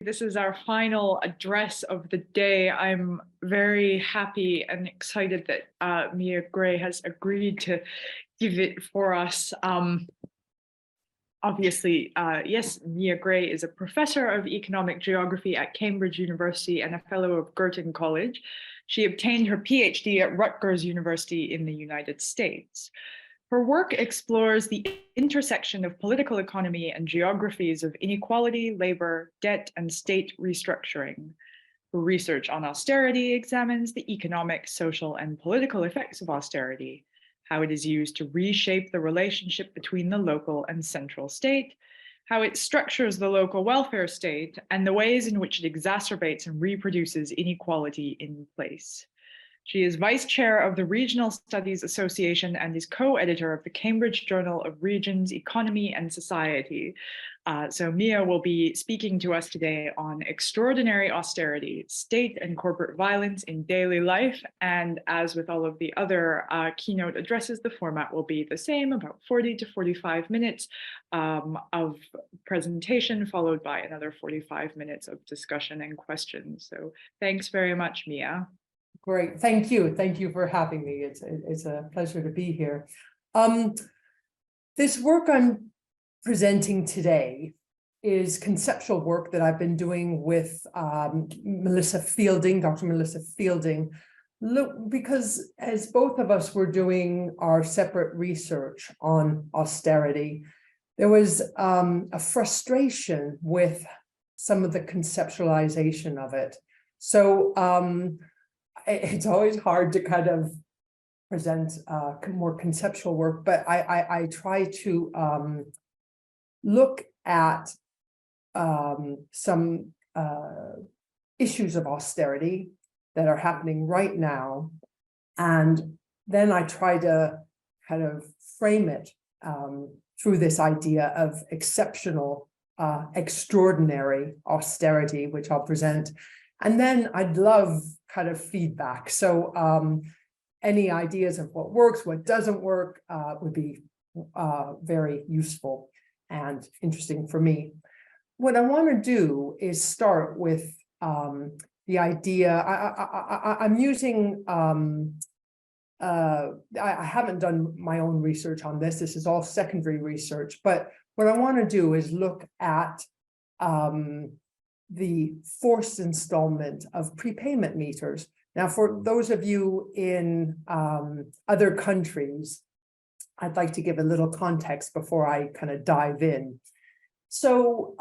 This is our final address of the day. I'm very happy and excited that Mia Gray has agreed to give it for us. Obviously, yes, Mia Gray is a professor of economic geography at Cambridge University and a fellow of Girton College. She obtained her PhD at Rutgers University in the United States. Her work explores the intersection of political economy and geographies of inequality, labor, debt, and state restructuring. Her research on austerity examines the economic, social, and political effects of austerity, how it is used to reshape the relationship between the local and central state, how it structures the local welfare state, and the ways in which it exacerbates and reproduces inequality in place. She is vice chair of the Regional Studies Association and is co-editor of the Cambridge Journal of Regions, Economy and Society. So Mia will be speaking to us today on extraordinary austerity, state and corporate violence in daily life. And as with all of the other keynote addresses, the format will be the same, about 40 to 45 minutes of presentation, followed by another 45 minutes of discussion and questions. So thanks very much, Mia. Great, thank you. Thank you for having me. It's a pleasure to be here. This work I'm presenting today is conceptual work that I've been doing with Melissa Fielding, Dr. Melissa Fielding. Look, because as both of us were doing our separate research on austerity, there was a frustration with some of the conceptualization of it. So it's always hard to kind of present more conceptual work, but I try to look at some issues of austerity that are happening right now, and then I try to kind of frame it through this idea of exceptional, extraordinary austerity, which I'll present. And then I'd love kind of feedback. So any ideas of what works, what doesn't work would be very useful and interesting for me. What I want to do is start with the idea. I'm using, I haven't done my own research on this. This is all secondary research. But what I want to do is look at the forced installment of prepayment meters. Now, for those of you in other countries, I'd like to give a little context before I kind of dive in. So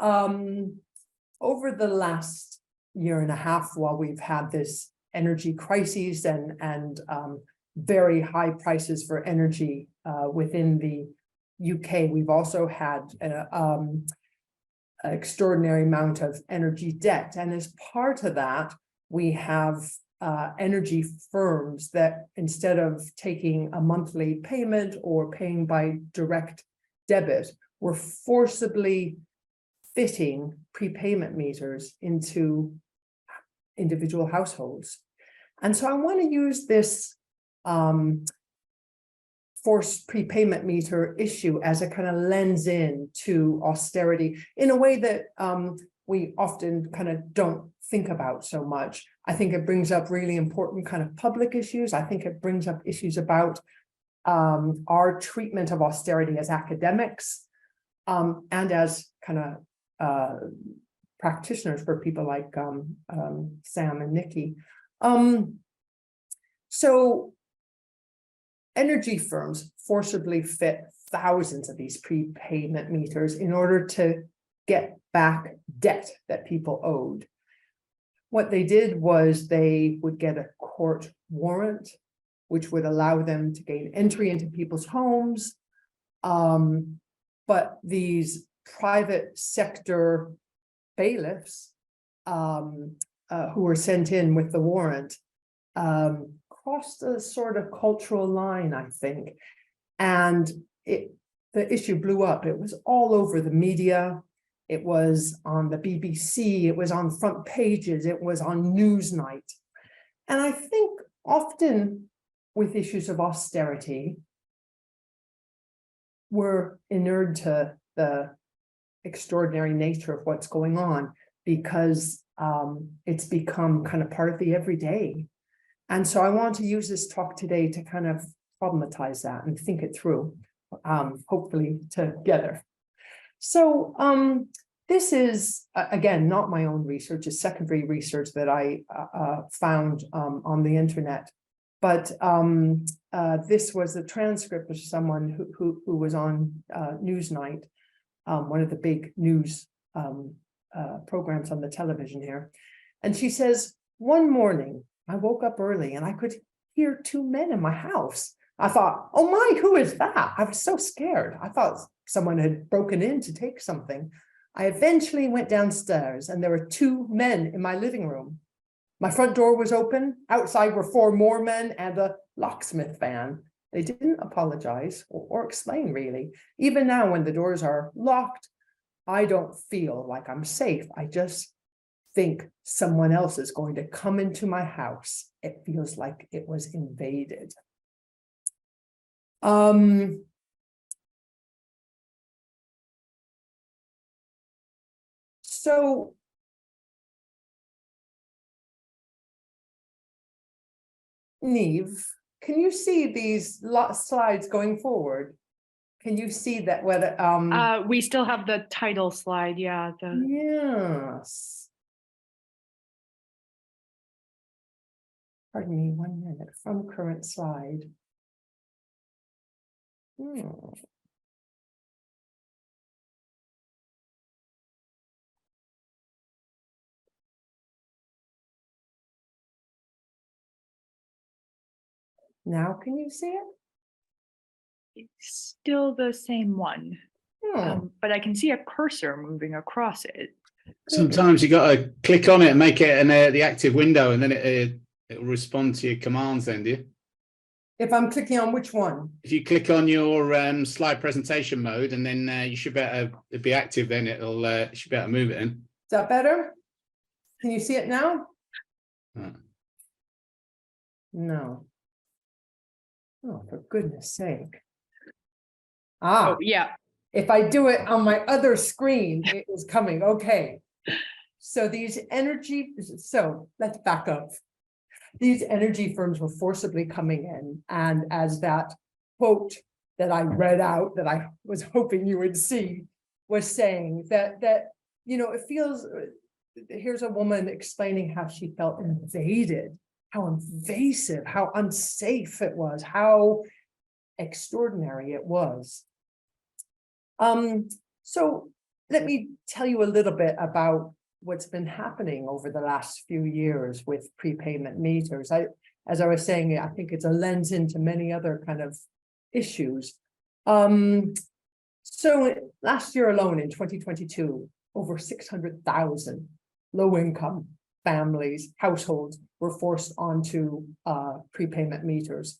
over the last year and a half, while we've had this energy crisis and very high prices for energy within the UK, we've also had an extraordinary amount of energy debt. And as part of that, we have energy firms that, instead of taking a monthly payment or paying by direct debit, were forcibly fitting prepayment meters into individual households. And so I want to use this forced prepayment meter issue as a kind of lens in to austerity in a way that we often kind of don't think about so much. I think it brings up really important kind of public issues. I think it brings up issues about our treatment of austerity as academics and as kind of practitioners for people like Sam and Nikki. So energy firms forcibly fit thousands of these prepayment meters in order to get back debt that people owed. What they did was they would get a court warrant, which would allow them to gain entry into people's homes. But these private sector bailiffs who were sent in with the warrant crossed a sort of cultural line, I think. And the issue blew up. It was all over the media. It was on the BBC, it was on front pages, it was on Newsnight. And I think often with issues of austerity, we're inured to the extraordinary nature of what's going on. because it's become kind of part of the everyday. And so I want to use this talk today to kind of problematize that and think it through, hopefully together. So this is, again, not my own research, it's secondary research that I found on the internet. But this was the transcript of someone who was on Newsnight, one of the big news programs on the television here. And she says, one morning, I woke up early and I could hear two men in my house. I thought, oh my, who is that? I was so scared. I thought someone had broken in to take something. I eventually went downstairs and there were two men in my living room. My front door was open. Outside were four more men and a locksmith van. They didn't apologize or explain really. Even now when the doors are locked, I don't feel like I'm safe. I just think someone else is going to come into my house. It feels like it was invaded. So Niamh, can you see these slides going forward? Can you see that whether we still have the title slide, yeah. Yes. Pardon me, 1 minute from current slide. Now can you see it? It's still the same one, but I can see a cursor moving across it. Sometimes you got to click on it and make it the active window, and then it'll respond to your commands then, do you? If I'm clicking on which one? If you click on your slide presentation mode, and then you should be active, then it'll should be able to move it in. Is that better? Can you see it now? No. Oh, for goodness sake. Oh, yeah. If I do it on my other screen, it is coming. Okay. So these let's back up. These energy firms were forcibly coming in. And as that quote that I read out, that I was hoping you would see, was saying that it feels, here's a woman explaining how she felt invaded, how invasive, how unsafe it was, how extraordinary it was. So let me tell you a little bit about what's been happening over the last few years with prepayment meters. As I was saying, I think it's a lens into many other kind of issues. So last year alone in 2022, over 600,000 low-income families, households were forced onto prepayment meters.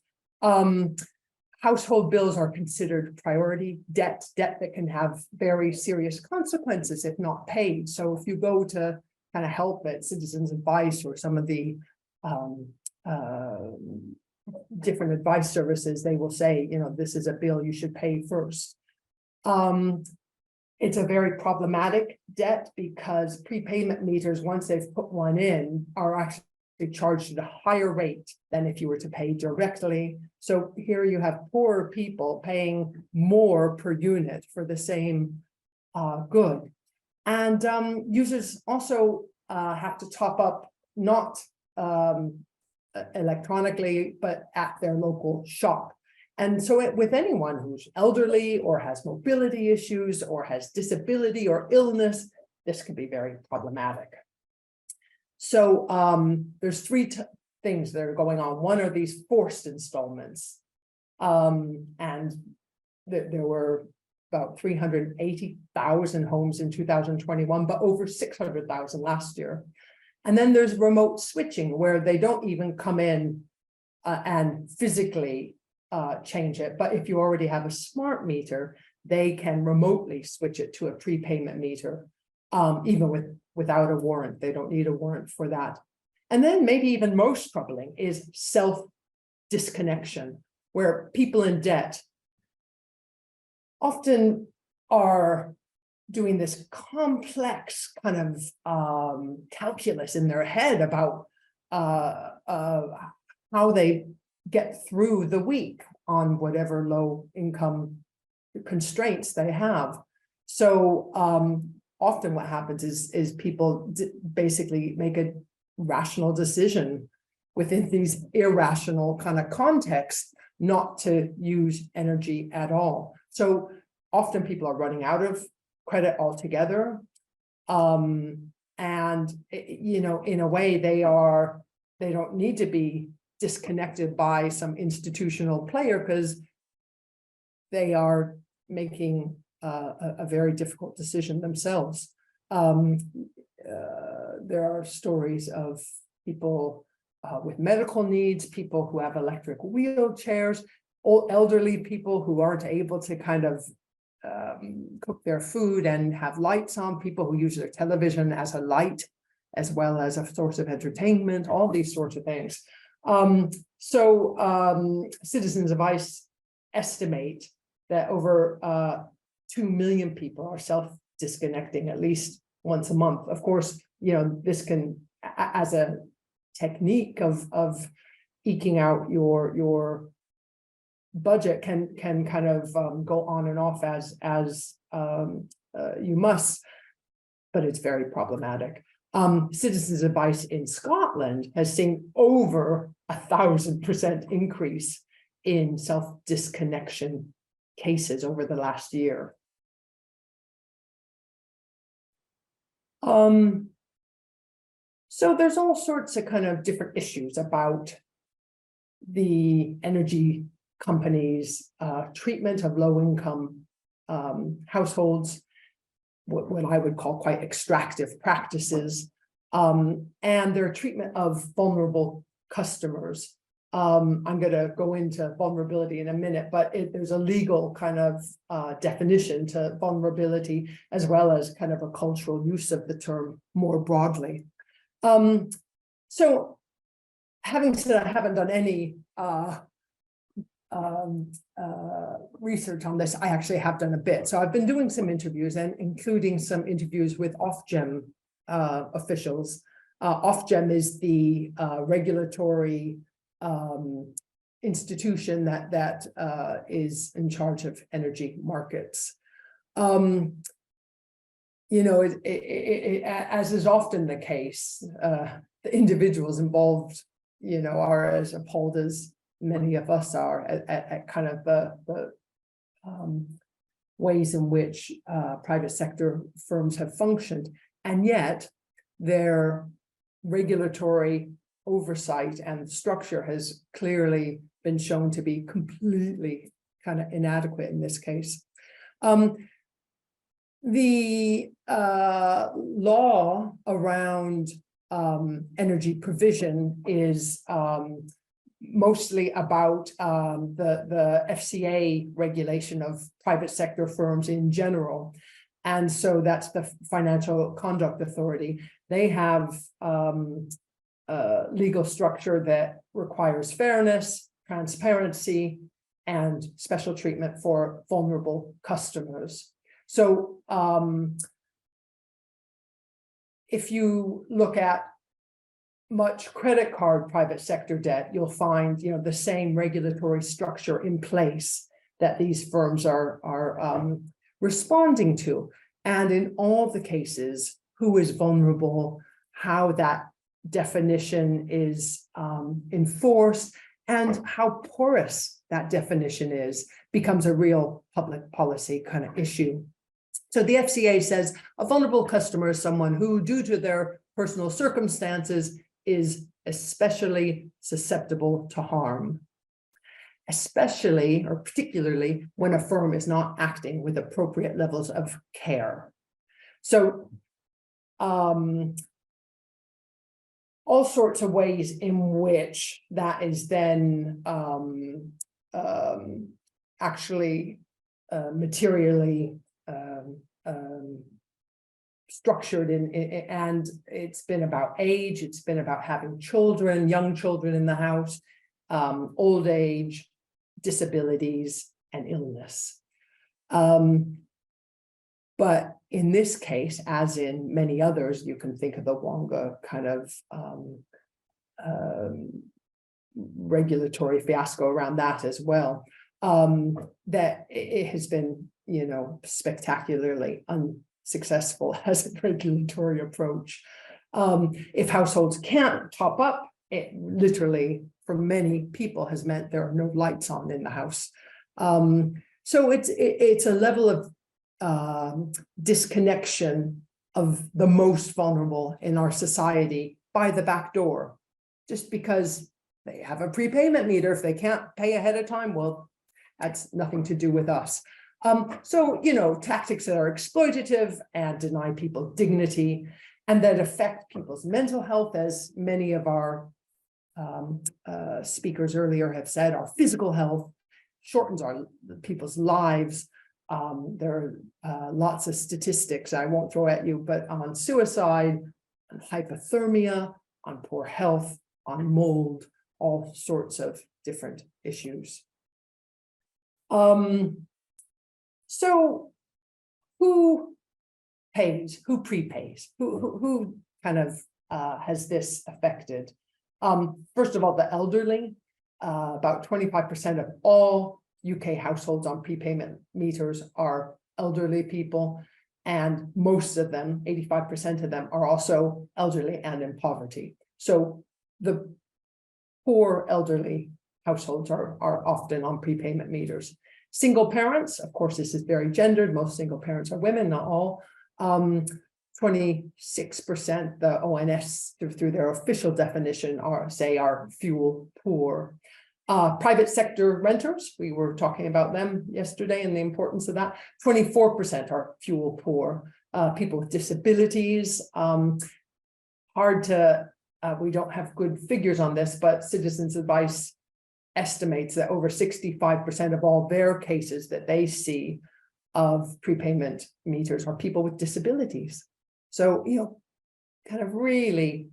Household bills are considered priority debt that can have very serious consequences if not paid. So if you go to kind of help at Citizens Advice or some of the different advice services, they will say, this is a bill you should pay first. It's a very problematic debt because prepayment meters, once they've put one in, are actually charged at a higher rate than if you were to pay directly. So here you have poorer people paying more per unit for the same good. And users also have to top up not electronically, but at their local shop. And so with anyone who's elderly or has mobility issues or has disability or illness, this can be very problematic. So there's three things that are going on. One are these forced installments. And there were about 380,000 homes in 2021, but over 600,000 last year. And then there's remote switching where they don't even come in and physically change it. But if you already have a smart meter, they can remotely switch it to a prepayment meter, even without a warrant. They don't need a warrant for that. And then maybe even most troubling is self-disconnection, where people in debt often are doing this complex kind of calculus in their head about how they get through the week on whatever low income constraints they have. So often what happens is people basically make a rational decision within these irrational kind of contexts not to use energy at all. So often people are running out of credit altogether. And, you know, in a way they don't need to be disconnected by some institutional player because they are making a very difficult decision themselves. There are stories of people with medical needs, people who have electric wheelchairs, old elderly people who aren't able to kind of cook their food and have lights on, people who use their television as a light, as well as a source of entertainment, all these sorts of things. Citizens of ICE estimate that over 2 million people are self-disconnecting at least once a month. Of course, you know, this can, as a technique of eking out your budget, can kind of go on and off as you must, but it's very problematic. Citizens of ICE in Scotland has seen over 1,000% increase in self-disconnection cases over the last year. So there's all sorts of kind of different issues about the energy companies' treatment of low-income households, what I would call quite extractive practices, and their treatment of vulnerable customers. I'm going to go into vulnerability in a minute, but there's a legal kind of definition to vulnerability, as well as kind of a cultural use of the term more broadly. So having said I haven't done any research on this, I actually have done a bit. So I've been doing some interviews, and including some interviews with Ofgem officials. Ofgem is the regulatory institution that is in charge of energy markets. You know, as is often the case, the individuals involved, you know, are as appalled as many of us are at kind of the ways in which private sector firms have functioned, and yet their regulatory oversight and structure has clearly been shown to be completely kind of inadequate in this case. The law around energy provision is mostly about the FCA regulation of private sector firms in general. And so that's the Financial Conduct Authority. They have legal structure that requires fairness, transparency, and special treatment for vulnerable customers. So if you look at much credit card private sector debt, you'll find, you know, the same regulatory structure in place that these firms are responding to. And in all the cases, who is vulnerable, how that definition is enforced, and how porous that definition is, becomes a real public policy kind of issue. So the FCA says a vulnerable customer is someone who, due to their personal circumstances, is especially susceptible to harm, especially or particularly when a firm is not acting with appropriate levels of care. So all sorts of ways in which that is then actually materially structured and it's been about age, it's been about having children, young children in the house, old age, disabilities, and illness. But in this case, as in many others, you can think of the Wonga kind of regulatory fiasco around that as well, that it has been, you know, spectacularly unsuccessful as a regulatory approach. If households can't top up, it literally, for many people, has meant there are no lights on in the house. So it's a level of disconnection of the most vulnerable in our society by the back door, just because they have a prepayment meter. If they can't pay ahead of time, well, that's nothing to do with us. So, you know, tactics that are exploitative and deny people dignity and that affect people's mental health, as many of our speakers earlier have said, our physical health, shortens people's lives. There are lots of statistics I won't throw at you, but on suicide, on hypothermia, on poor health, on mold, all sorts of different issues. So who pays, who prepays, who kind of has this affected? First of all, the elderly. About 25% of all UK households on prepayment meters are elderly people, and most of them, 85% of them, are also elderly and in poverty. So the poor elderly households are often on prepayment meters. Single parents, of course, this is very gendered. Most single parents are women, not all. 26%, the ONS, through their official definition, are fuel poor. Private sector renters, we were talking about them yesterday and the importance of that. 24% are fuel poor. People with disabilities, hard to, we don't have good figures on this, but Citizens Advice estimates that over 65% of all their cases that they see of prepayment meters are people with disabilities. So, you know, kind of really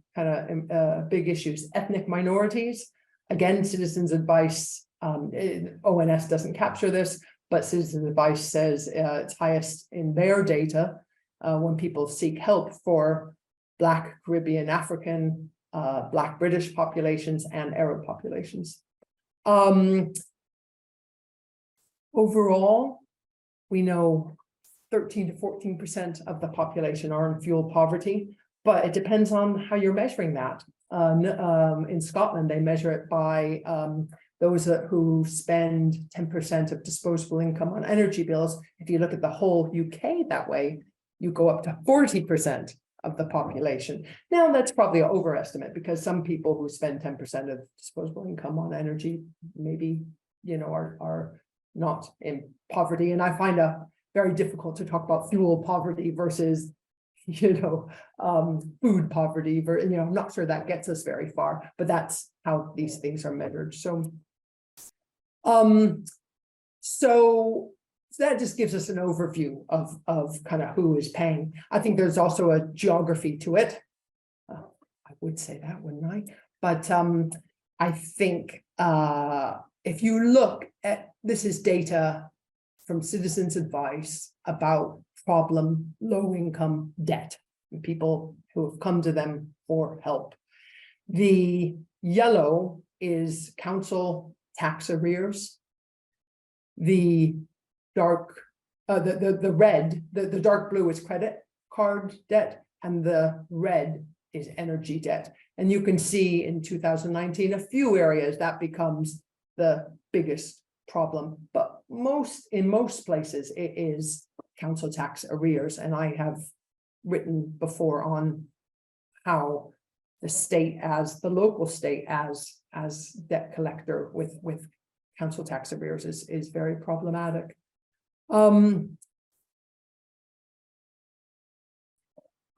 big issues. Ethnic minorities, again, Citizens Advice, ONS doesn't capture this, but Citizens Advice says it's highest in their data when people seek help for Black, Caribbean, African, Black British populations and Arab populations. Overall, we know 13 to 14% of the population are in fuel poverty, but it depends on how you're measuring that. In Scotland, they measure it by those who spend 10% of disposable income on energy bills. If you look at the whole UK that way, you go up to 40% of the population. Now, that's probably an overestimate, because some people who spend 10% of disposable income on energy maybe, you know, are not in poverty. And I find it very difficult to talk about fuel poverty versus, you know, food poverty. You know, I'm not sure that gets us very far, but that's how these things are measured. So that just gives us an overview of kind of who is paying. I think there's also a geography to it. I would say that, wouldn't I? But I think if you look at, this is data from Citizens Advice about problem low-income debt, and people who have come to them for help. The yellow is council tax arrears. The dark, the red, the dark blue is credit card debt, and the red is energy debt. And you can see in 2019, a few areas that becomes the biggest problem, but in most places it is council tax arrears. And I have written before on how the state, as the local state, as debt collector with council tax arrears is very problematic.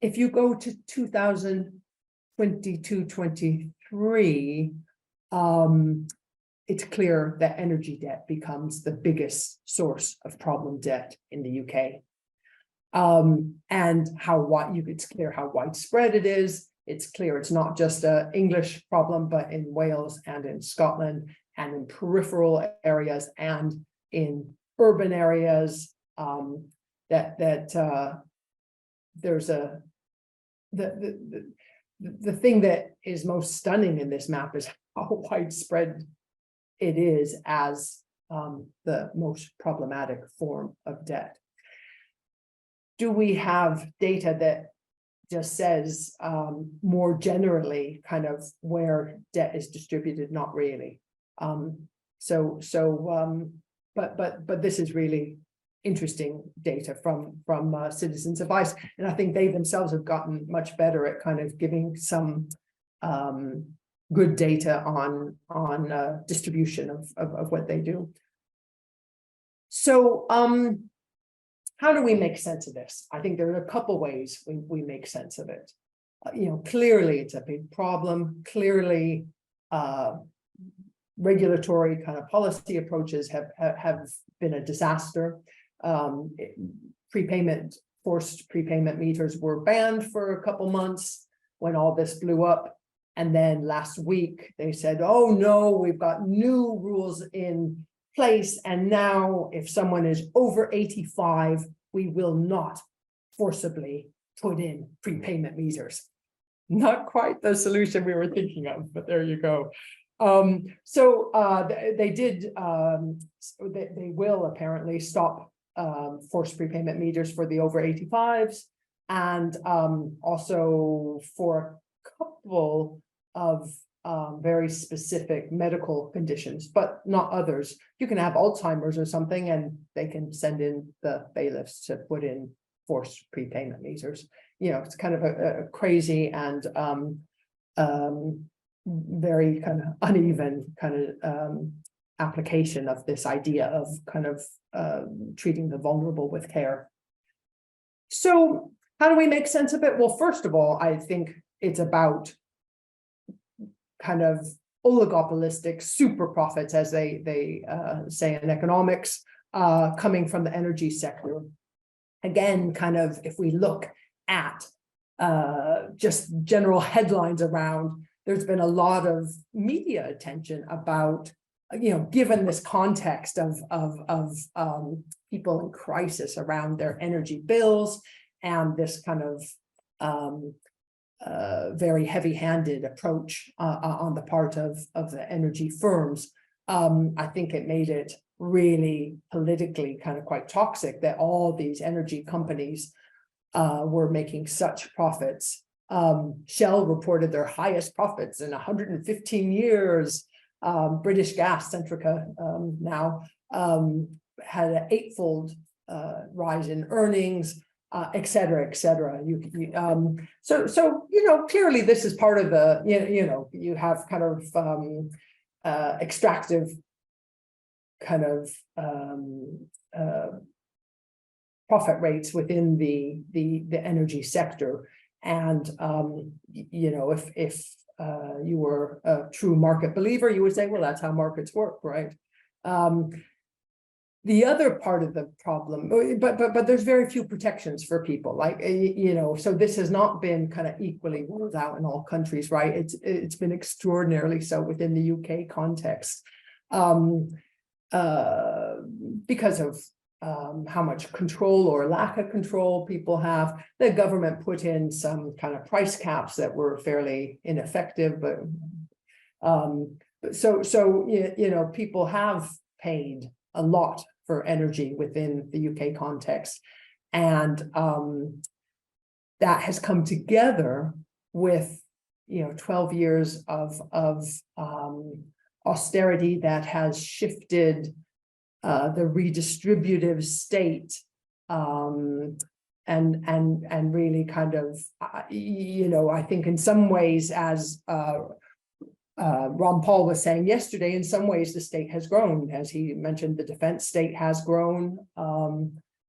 If you go to 2022-23, it's clear that energy debt becomes the biggest source of problem debt in the UK. And it's clear how widespread it is. It's clear it's not just an English problem, but in Wales and in Scotland and in peripheral areas and in urban areas, that there's the thing that is most stunning in this map is how widespread it is as the most problematic form of debt. Do we have data that just says more generally kind of where debt is distributed? Not really. But this is really interesting data from Citizens Advice, and I think they themselves have gotten much better at kind of giving some good data on distribution of what they do. So how do we make sense of this? I think there are a couple ways we make sense of it. Clearly it's a big problem. Clearly regulatory kind of policy approaches have been a disaster. Forced prepayment meters were banned for a couple months when all this blew up. And then last week they said, oh no, we've got new rules in place. And now if someone is over 85, we will not forcibly put in prepayment meters. Not quite the solution we were thinking of, but there you go. They did, they will apparently stop forced prepayment meters for the over 85s, and also for a couple of very specific medical conditions, but not others. You can have Alzheimer's or something, and they can send in the bailiffs to put in forced prepayment meters. It's kind of a crazy and very kind of uneven kind of application of this idea of kind of treating the vulnerable with care. So how do we make sense of it? Well, first of all, I think it's about kind of oligopolistic super profits, as they say in economics, coming from the energy sector. Again, kind of if we look at just general headlines around, there's been a lot of media attention about, given this context of people in crisis around their energy bills and this kind of very heavy-handed approach on the part of the energy firms. I think it made it really politically kind of quite toxic that all these energy companies were making such profits. Shell reported their highest profits in 115 years. British Gas, Centrica, now had an 8-fold rise in earnings, et cetera, et cetera. So clearly this is part of the, you have kind of extractive kind of profit rates within the energy sector. And, if you were a true market believer, you would say, well, that's how markets work, right? The other part of the problem, but there's very few protections for people, like, so this has not been kind of equally rolled out in all countries, right? It's been extraordinarily so within the UK context, because of how much control or lack of control people have. The government put in some kind of price caps that were fairly ineffective, but so people have paid a lot for energy within the UK context, and that has come together with 12 years of austerity that has shifted the redistributive state, and really kind of I think in some ways, as Ron Paul was saying yesterday, in some ways the state has grown. As he mentioned, the defense state has grown,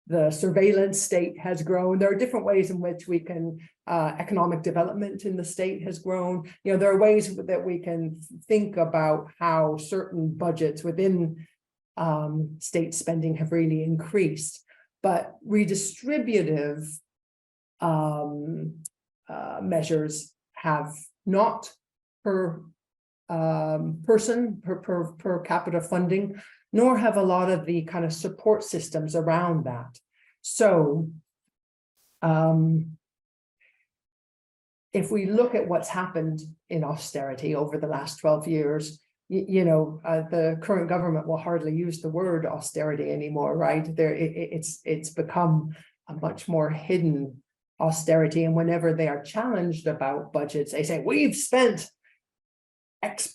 the surveillance state has grown. There are different ways in which we can, economic development in the state has grown. There are ways that we can think about how certain budgets within state spending have really increased, but redistributive measures have not per person, per capita funding, nor have a lot of the kind of support systems around that. So if we look at what's happened in austerity over the last 12 years, the current government will hardly use the word austerity anymore, right? It's become a much more hidden austerity. And whenever they are challenged about budgets, they say, we've spent X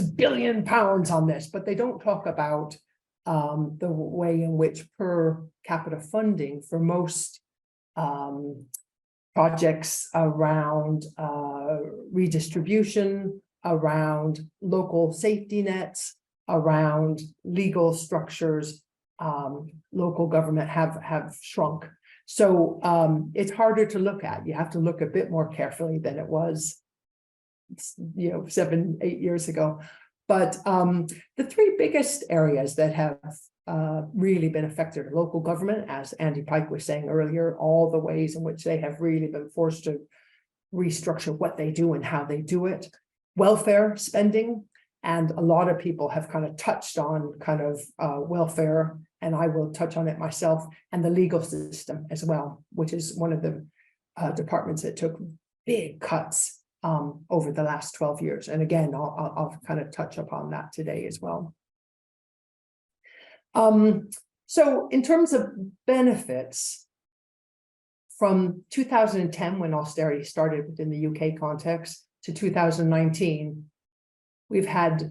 billion pounds on this, but they don't talk about the way in which per capita funding for most projects around redistribution, around local safety nets, around legal structures, local government have shrunk. So it's harder to look at. You have to look a bit more carefully than it was 7-8 years ago. But the three biggest areas that have really been affected are local government, as Andy Pike was saying earlier, all the ways in which they have really been forced to restructure what they do and how they do it. Welfare spending, and a lot of people have kind of touched on welfare, and I will touch on it myself, and the legal system as well, which is one of the departments that took big cuts over the last 12 years. And again, I'll kind of touch upon that today as well. So in terms of benefits, from 2010, when austerity started within the UK context, to 2019, we've had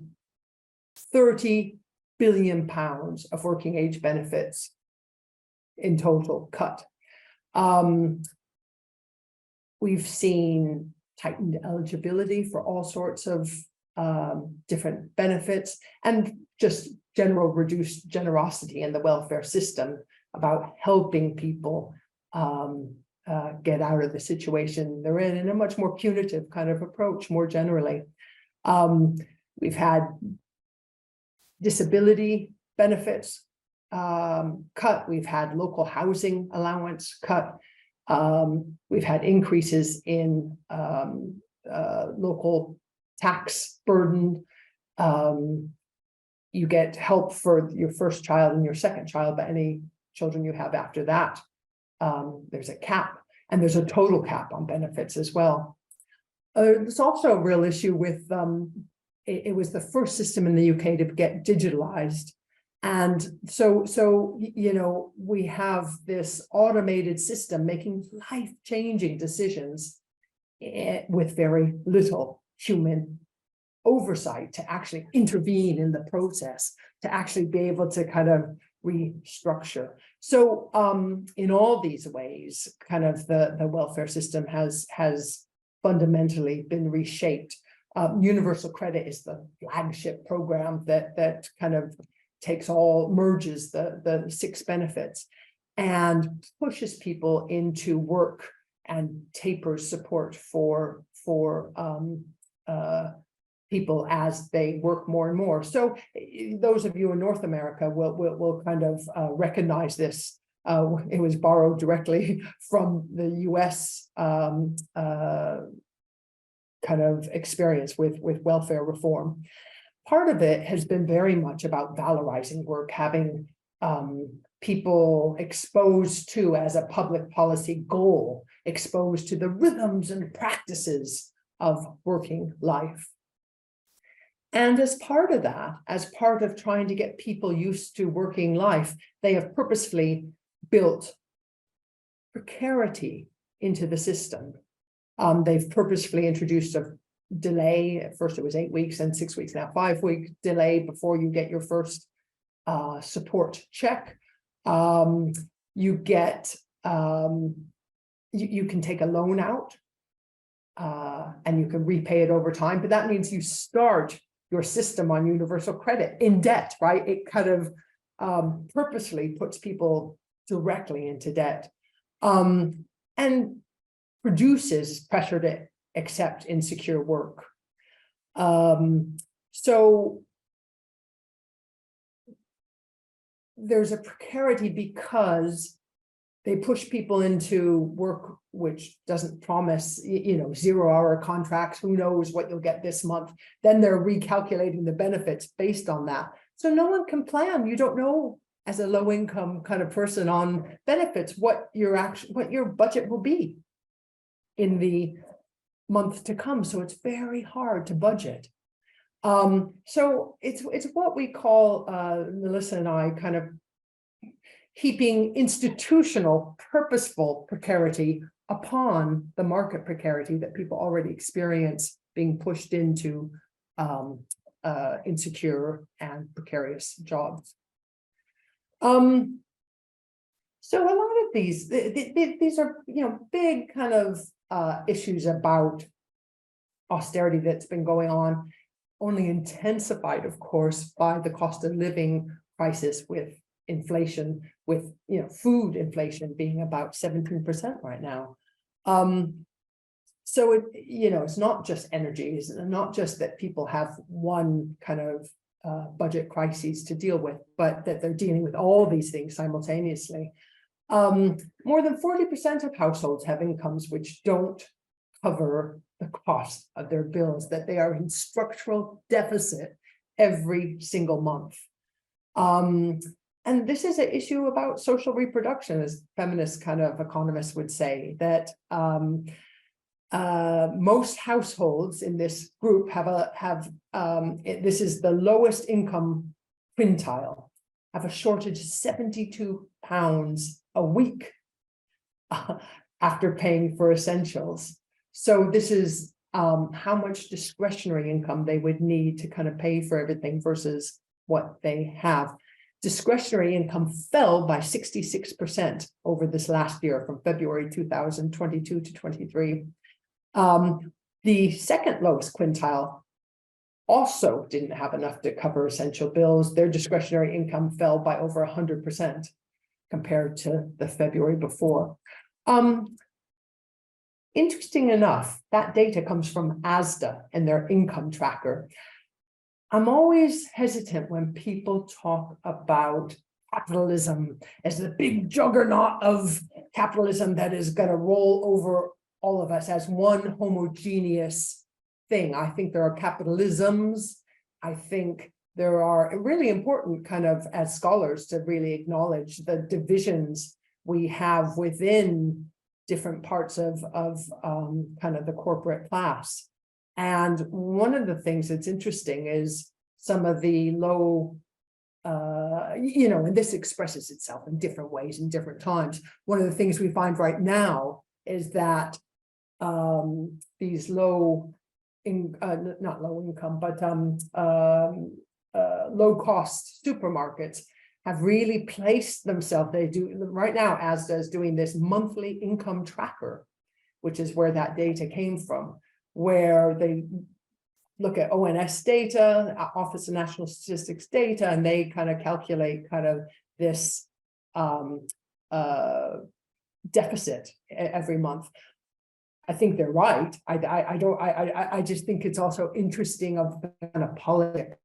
30 billion pounds of working age benefits in total cut. We've seen tightened eligibility for all sorts of different benefits, and just general reduced generosity in the welfare system about helping people get out of the situation they're in a much more punitive kind of approach more generally. We've had disability benefits cut. We've had local housing allowance cut. We've had increases in local tax burden. You get help for your first child and your second child, but any children you have after that, there's a cap, and there's a total cap on benefits as well. There's also a real issue with, it was the first system in the UK to get digitalized. And so we have this automated system making life-changing decisions with very little human oversight to actually intervene in the process, to actually be able to kind of restructure. So in all these ways, kind of the welfare system has fundamentally been reshaped. Universal credit is the flagship program that kind of merges the 6 benefits and pushes people into work and tapers support for people as they work more and more. So those of you in North America will kind of recognize this. It was borrowed directly from the US kind of experience with welfare reform. Part of it has been very much about valorizing work, having people exposed to, as a public policy goal, exposed to the rhythms and practices of working life. And as part of that, as part of trying to get people used to working life, they have purposefully built precarity into the system. They've purposefully introduced a delay. At first it was 8 weeks and 6 weeks, now 5-week delay before you get your first support check. You get, you can take a loan out and you can repay it over time, but that means you start your system on universal credit in debt, right? It kind of purposely puts people directly into debt and produces pressure to accept insecure work. So there's a precarity because they push people into work which doesn't promise, 0-hour contracts. Who knows what you'll get this month? Then they're recalculating the benefits based on that. So no one can plan. You don't know as a low income kind of person on benefits, what your budget will be in the month to come. So it's very hard to budget. So it's what we call, Melissa and I, kind of heaping institutional, purposeful precarity upon the market precarity that people already experience, being pushed into insecure and precarious jobs. So a lot of these are, big kind of issues about austerity that's been going on, only intensified, of course, by the cost of living crisis with inflation, with food inflation being about 17% right now. So it's not just energy, it's not just that people have one kind of budget crises to deal with, but that they're dealing with all these things simultaneously. More than 40% of households have incomes which don't cover the cost of their bills, that they are in structural deficit every single month. And this is an issue about social reproduction, as feminist kind of economists would say, that most households in this group this is the lowest income quintile, have a shortage of £72 a week after paying for essentials. So this is how much discretionary income they would need to kind of pay for everything versus what they have. Discretionary income fell by 66% over this last year, from February 2022 to 23. The second lowest quintile also didn't have enough to cover essential bills. Their discretionary income fell by over 100% compared to the February before. Interesting enough, that data comes from ASDA and their income tracker. I'm always hesitant when people talk about capitalism as the big juggernaut of capitalism that is going to roll over all of us as one homogeneous thing. I think there are capitalisms. I think there are really important kind of, as scholars, to really acknowledge the divisions we have within different parts of kind of the corporate class. And one of the things that's interesting is some of the low, and this expresses itself in different ways in different times. One of the things we find right now is that these not low income, but low cost supermarkets have really placed themselves. They do right now, ASDA is doing this monthly income tracker, which is where that data came from, where they look at ONS data, Office of National Statistics data, and they kind of calculate kind of this deficit every month. I think they're right. I just think it's also interesting of the kind of politics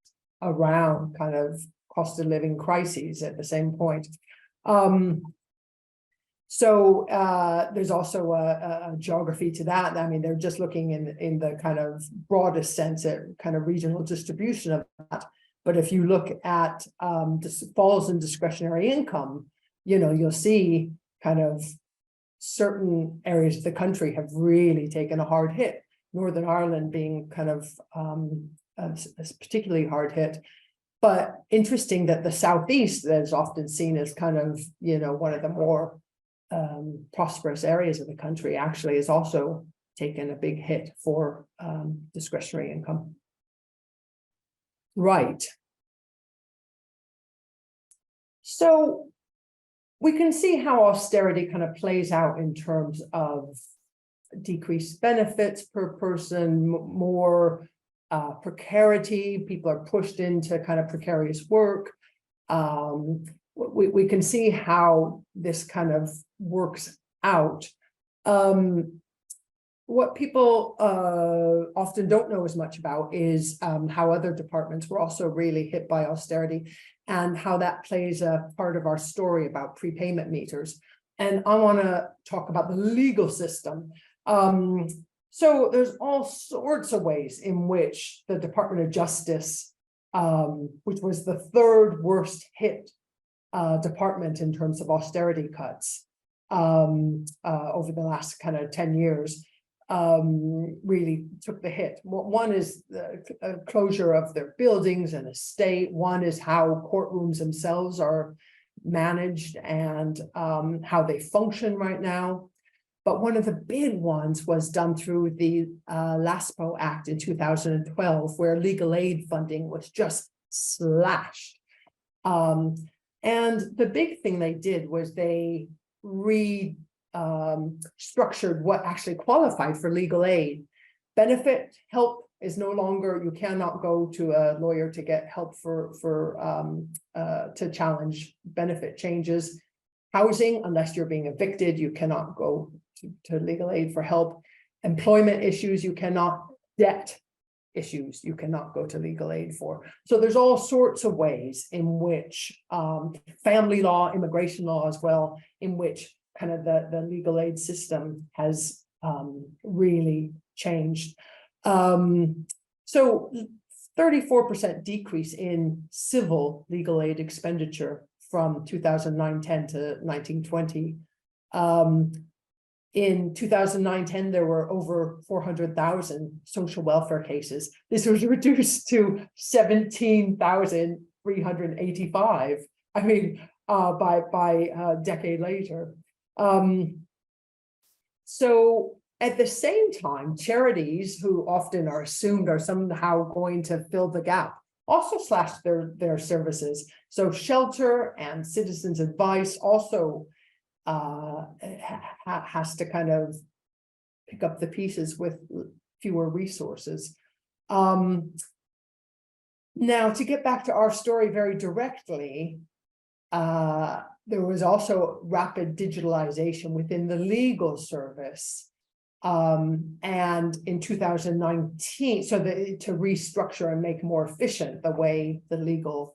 around kind of cost of living crises at the same point. So there's also a geography to that. I mean, they're just looking in the kind of broadest sense at kind of regional distribution of that. But if you look at falls in discretionary income, you'll see kind of certain areas of the country have really taken a hard hit. Northern Ireland being kind of particularly hard hit. But interesting that the Southeast, that is often seen as kind of, one of the more prosperous areas of the country, actually has also taken a big hit for discretionary income. Right. So we can see how austerity kind of plays out in terms of decreased benefits per person, more precarity. People are pushed into kind of precarious work. We can see how this kind of works out. What people often don't know as much about is how other departments were also really hit by austerity, and how that plays a part of our story about prepayment meters. And I want to talk about the legal system. So there's all sorts of ways in which the Department of Justice, which was the third worst hit department in terms of austerity cuts over the last kind of 10 years really took the hit. One is the closure of their buildings and estate. One is how courtrooms themselves are managed and how they function right now. But one of the big ones was done through the LASPO Act in 2012, where legal aid funding was just slashed. And the big thing they did was they structured what actually qualified for legal aid. Benefit help is no longer, you cannot go to a lawyer to get help to challenge benefit changes. Housing, unless you're being evicted, you cannot go to legal aid for help. Employment issues, you cannot. Debt issues, you cannot go to legal aid for. So there's all sorts of ways in which family law, immigration law as well, in which kind of the legal aid system has really changed. So 34% decrease in civil legal aid expenditure from 2009-10 to 1920. In 2009-10, there were over 400,000 social welfare cases. This was reduced to 17,385. I mean, by a decade later. So at the same time, charities who often are assumed are somehow going to fill the gap also slashed their services. So shelter and citizens advice also has to kind of pick up the pieces with fewer resources. Now, to get back to our story very directly, there was also rapid digitalization within the legal service. And in 2019, so to restructure and make more efficient the way the legal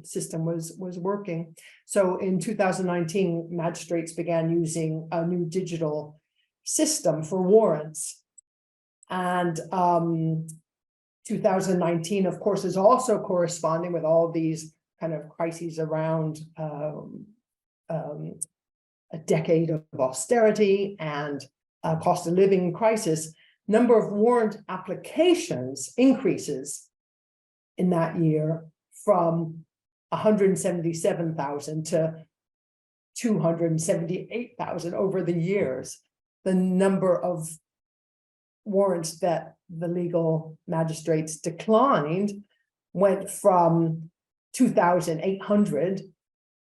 system was working. So in 2019, magistrates began using a new digital system for warrants. And 2019, of course, is also corresponding with all these kind of crises around a decade of austerity and cost of living crisis. Number of warrant applications increases in that year from 177,000 to 278,000 over the years. The number of warrants that the legal magistrates declined went from 2,800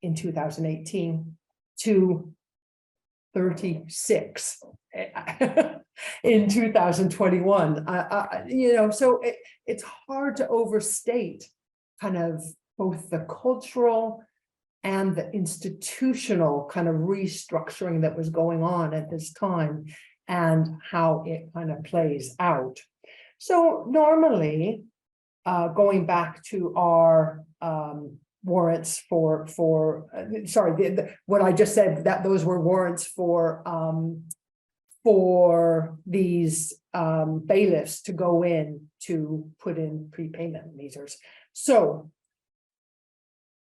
in 2018 to 36 in 2021. So it's hard to overstate kind of both the cultural and the institutional kind of restructuring that was going on at this time and how it kind of plays out. So normally, going back to our warrants what I just said, that those were warrants for these bailiffs to go in to put in prepayment meters. So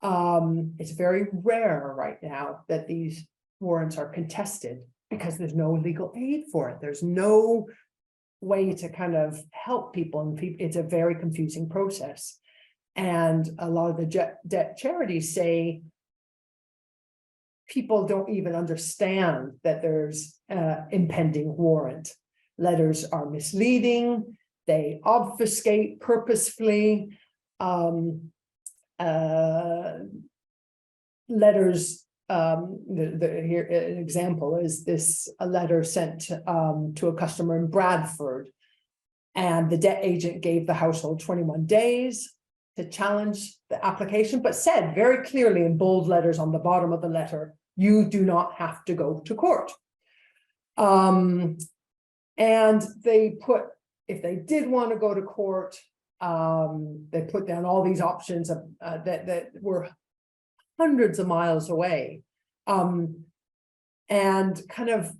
it's very rare right now that these warrants are contested because there's no legal aid for it. There's no way to kind of help people, and it's a very confusing process. And a lot of the debt charities say people don't even understand that there's impending warrant. Letters are misleading. They obfuscate purposefully. Letters, here an example is this, a letter sent to a customer in Bradford, and the debt agent gave the household 21 days to challenge the application, but said very clearly in bold letters on the bottom of the letter, you do not have to go to court. And they put, if they did want to go to court, they put down all these options that were hundreds of miles away. And kind of,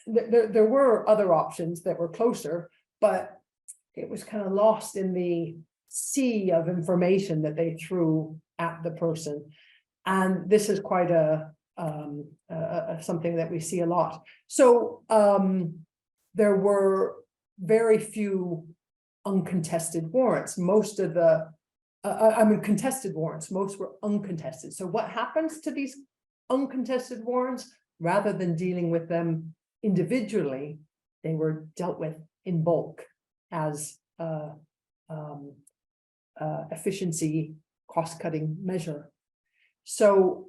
there were other options that were closer, but it was kind of lost in the sea of information that they threw at the person. And this is quite something that we see a lot. So there were very few uncontested warrants. Most of the, contested warrants, most were uncontested. So what happens to these uncontested warrants? Rather than dealing with them individually, they were dealt with in bulk as efficiency cost-cutting measure. So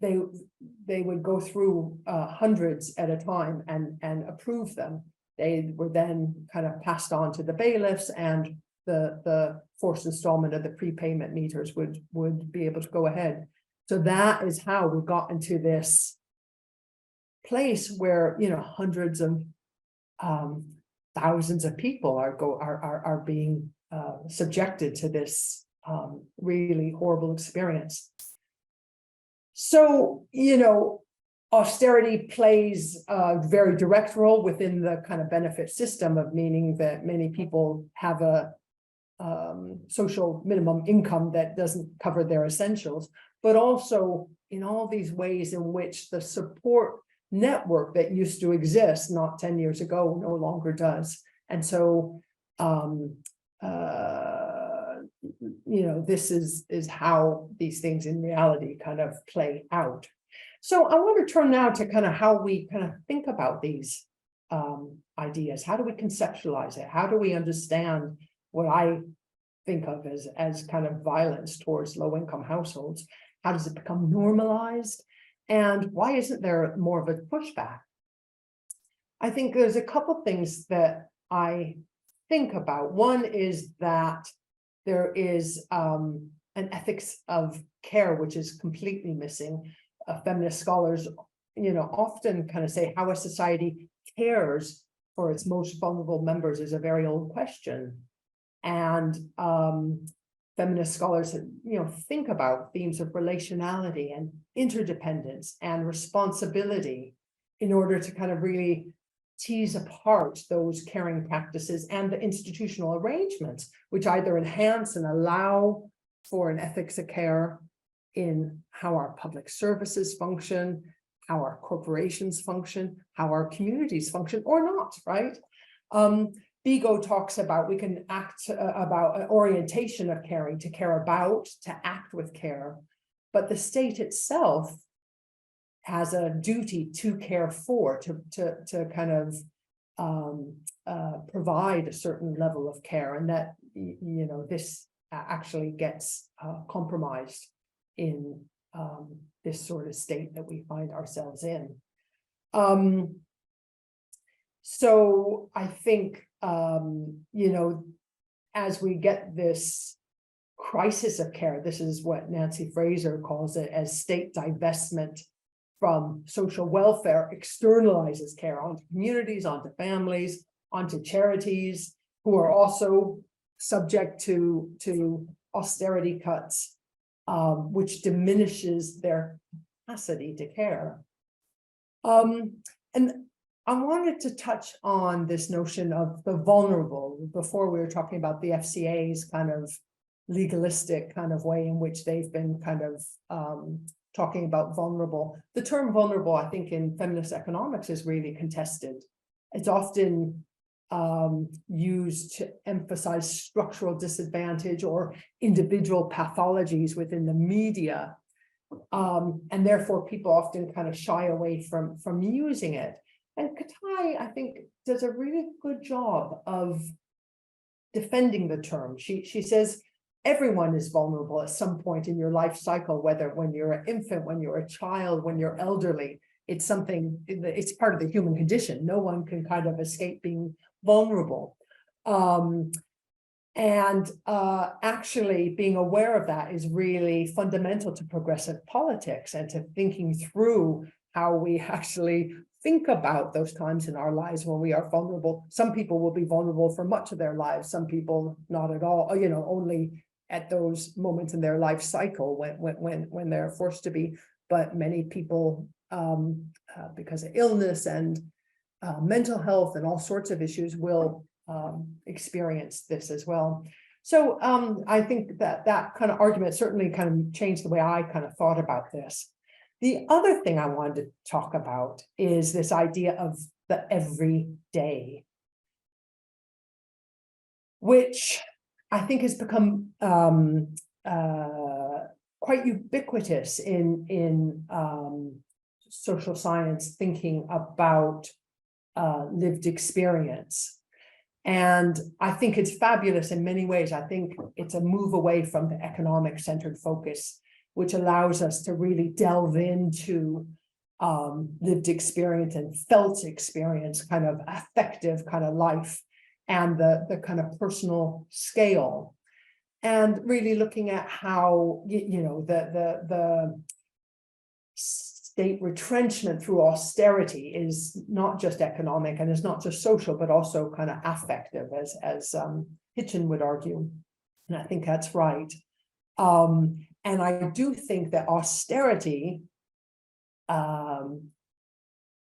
they would go through hundreds at a time and approve them. They were then kind of passed on to the bailiffs, and the forced installment of the prepayment meters would be able to go ahead. So that is how we got into this place where, you know, hundreds of thousands of people are being subjected to this really horrible experience. So, you know, austerity plays a very direct role within the kind of benefit system, of meaning that many people have a social minimum income that doesn't cover their essentials, but also in all these ways in which the support network that used to exist not 10 years ago no longer does. And so you know, this is how these things in reality kind of play out. So I want to turn now to kind of how we kind of think about these ideas. How do we conceptualize it? How do we understand what I think of as kind of violence towards low-income households? How does it become normalized? And why isn't there more of a pushback? I think there's a couple things that I think about. One is that there is an ethics of care which is completely missing. Feminist scholars, you know, often kind of say how a society cares for its most vulnerable members is a very old question. And feminist scholars, you know, think about themes of relationality and interdependence and responsibility in order to kind of really tease apart those caring practices and the institutional arrangements, which either enhance and allow for an ethics of care in how our public services function, how our corporations function, how our communities function, or not, right? Bigot talks about we can act about an orientation of caring, to care about, to act with care, but the state itself has a duty to care for, to kind of provide a certain level of care, and that, you know, this actually gets compromised in this sort of state that we find ourselves in. So I think, you know, as we get this crisis of care, this is what Nancy Fraser calls it, as state divestment from social welfare externalizes care onto communities, onto families, onto charities, who are also subject to austerity cuts, which diminishes their capacity to care. And I wanted to touch on this notion of the vulnerable. Before, we were talking about the FCA's kind of legalistic kind of way in which they've been kind of talking about vulnerable. The term vulnerable, I think, in feminist economics is really contested. It's often used to emphasize structural disadvantage or individual pathologies within the media. And therefore, people often kind of shy away from using it. And Katai, I think, does a really good job of defending the term. She says, everyone is vulnerable at some point in your life cycle, whether when you're an infant, when you're a child, when you're elderly. It's something, it's part of the human condition. No one can kind of escape being vulnerable. Actually being aware of that is really fundamental to progressive politics and to thinking through how we actually think about those times in our lives when we are vulnerable. Some people will be vulnerable for much of their lives. Some people not at all, you know, only at those moments in their life cycle when they're forced to be. But many people, because of illness and mental health and all sorts of issues, will experience this as well. So I think that that kind of argument certainly kind of changed the way I kind of thought about this. The other thing I wanted to talk about is this idea of the everyday, which I think has become quite ubiquitous in social science thinking about lived experience. And I think it's fabulous in many ways. I think it's a move away from the economic centered focus, which allows us to really delve into lived experience and felt experience, kind of affective kind of life, and the kind of personal scale. And really looking at how, you know, the state retrenchment through austerity is not just economic and is not just social, but also kind of affective, as Hitchin would argue. And I think that's right. And I do think that austerity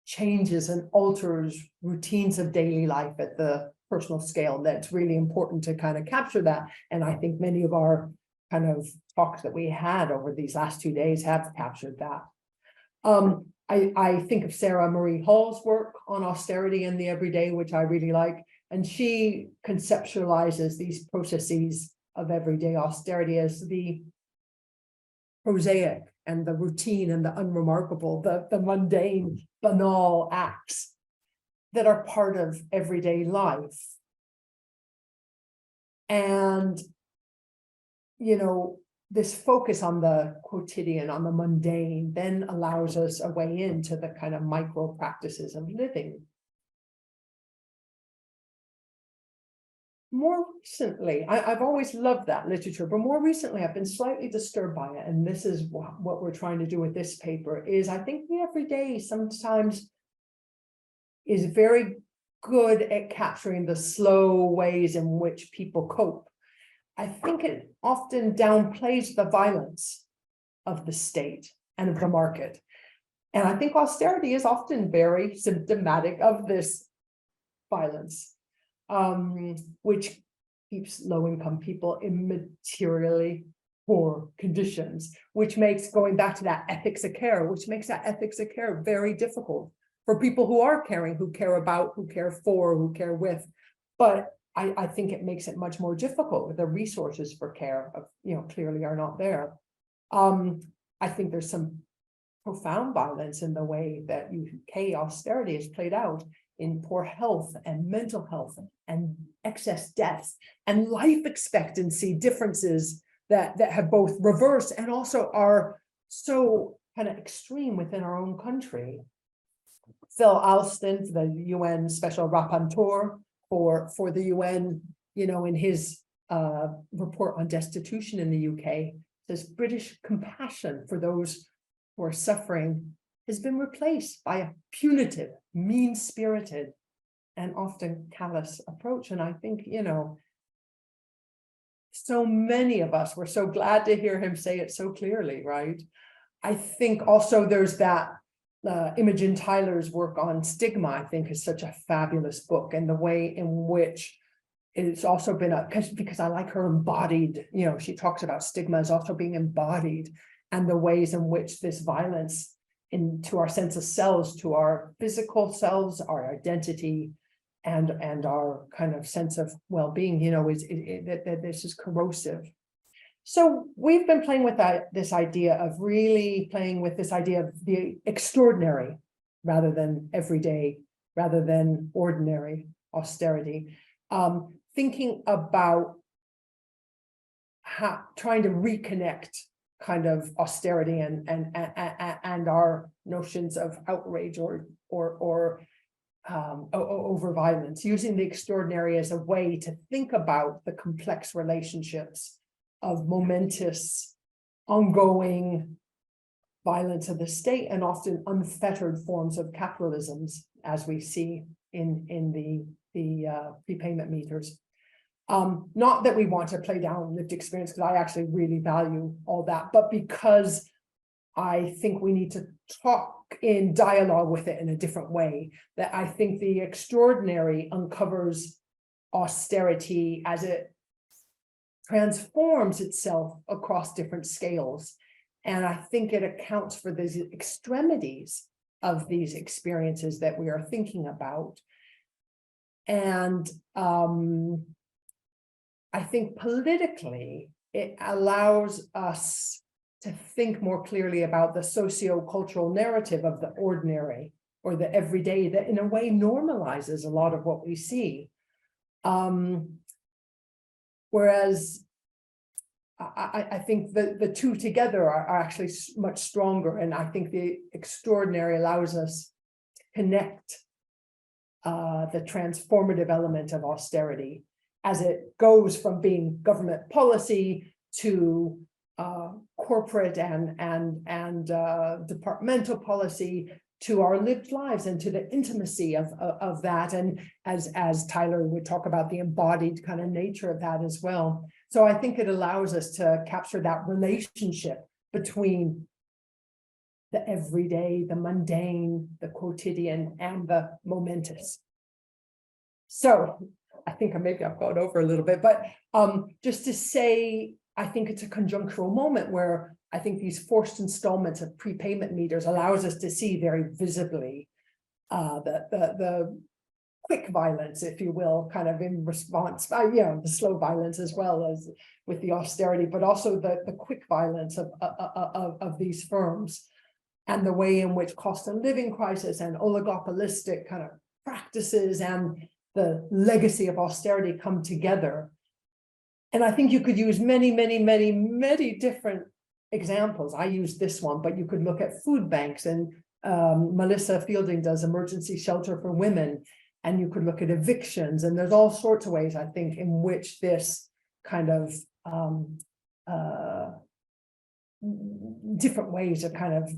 changes and alters routines of daily life at the personal scale. That's really important to kind of capture that. And I think many of our kind of talks that we had over these last 2 days have captured that. I think of Sarah Marie Hall's work on austerity and the everyday, which I really like. And she conceptualizes these processes of everyday austerity as the prosaic and the routine and the unremarkable, the mundane, banal acts that are part of everyday life. And, you know, this focus on the quotidian, on the mundane, then allows us a way into the kind of micro practices of living. More recently, I've always loved that literature, but more recently I've been slightly disturbed by it. And this is what we're trying to do with this paper is I think the everyday sometimes is very good at capturing the slow ways in which people cope. I think it often downplays the violence of the state and of the market. And I think austerity is often very symptomatic of this violence, which keeps low-income people in materially poor conditions, which makes, going back to that ethics of care, which makes that ethics of care very difficult for people who are caring, who care about, who care for, who care with. But I think it makes it much more difficult with the resources for care, you know, clearly are not there. I think there's some profound violence in the way that UK austerity is played out in poor health and mental health and excess deaths and life expectancy differences that have both reversed and also are so kind of extreme within our own country. Phil Alston, the UN Special Rapporteur for the UN, you know, in his report on destitution in the UK, says British compassion for those who are suffering has been replaced by a punitive, mean-spirited, and often callous approach. And I think, you know, so many of us were so glad to hear him say it so clearly, right? I think also there's that Imogen Tyler's work on stigma, I think, is such a fabulous book, and the way in which it's also been because I like her embodied, you know, she talks about stigma as also being embodied, and the ways in which this violence into our sense of selves, to our physical selves, our identity, and our kind of sense of well-being, you know, that this is corrosive. So we've been playing with this idea of really playing with this idea of the extraordinary rather than everyday, rather than ordinary austerity, thinking about trying to reconnect kind of austerity and our notions of outrage or over violence, using the extraordinary as a way to think about the complex relationships of momentous, ongoing violence of the state and often unfettered forms of capitalisms, as we see in the prepayment meters. Not that we want to play down lived experience, because I actually really value all that, but because I think we need to talk in dialogue with it in a different way, that I think the extraordinary uncovers austerity as it transforms itself across different scales. And I think it accounts for these extremities of these experiences that we are thinking about. And I think politically, it allows us to think more clearly about the socio-cultural narrative of the ordinary or the everyday that in a way normalizes a lot of what we see. Whereas I think the two together are actually much stronger. And I think the extraordinary allows us to connect the transformative element of austerity as it goes from being government policy to corporate and departmental policy to our lived lives and to the intimacy of that. And as Tyler would talk about, the embodied kind of nature of that as well. So I think it allows us to capture that relationship between the everyday, the mundane, the quotidian, and the momentous. So I think maybe I've gone over a little bit, but just to say, I think it's a conjunctural moment where I think these forced installments of prepayment meters allows us to see very visibly the quick violence, if you will, kind of in response, the slow violence as well as with the austerity, but also the quick violence of these firms and the way in which cost of living crisis and oligopolistic kind of practices and the legacy of austerity come together. And I think you could use many, many, many, many different examples. I use this one, but you could look at food banks, and Melissa Fielding does emergency shelter for women, and you could look at evictions, and there's all sorts of ways, I think, in which this kind of different ways of kind of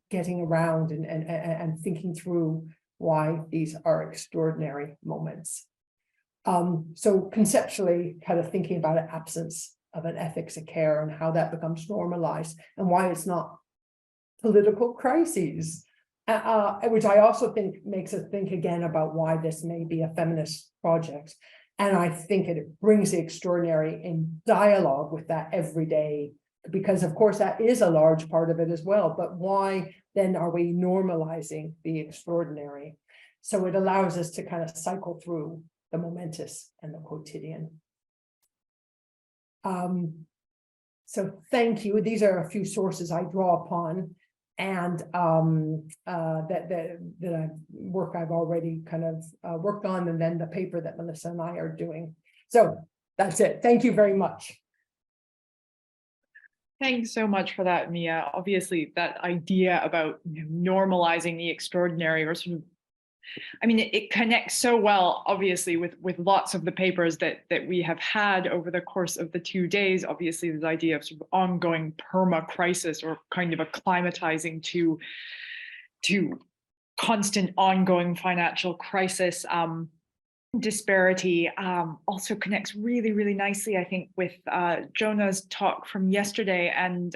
getting around and thinking through why these are extraordinary moments. So conceptually, kind of thinking about an absence of an ethics of care and how that becomes normalized and why it's not political crises, which I also think makes us think again about why this may be a feminist project. And I think it brings the extraordinary in dialogue with that everyday, because of course that is a large part of it as well, but why then are we normalizing the extraordinary? So it allows us to kind of cycle through the momentous and the quotidian. So thank you. These are a few sources I draw upon, and that work I've already kind of worked on, and then the paper that Melissa and I are doing. So that's it. Thank you very much. Thanks so much for that, Mia. Obviously, that idea about normalizing the extraordinary, or sort of, I mean, it connects so well, obviously, with lots of the papers that we have had over the course of the 2 days. Obviously, this idea of sort of ongoing perma-crisis, or kind of acclimatizing to constant ongoing financial crisis. Disparity also connects really, really nicely, I think, with Jonah's talk from yesterday, and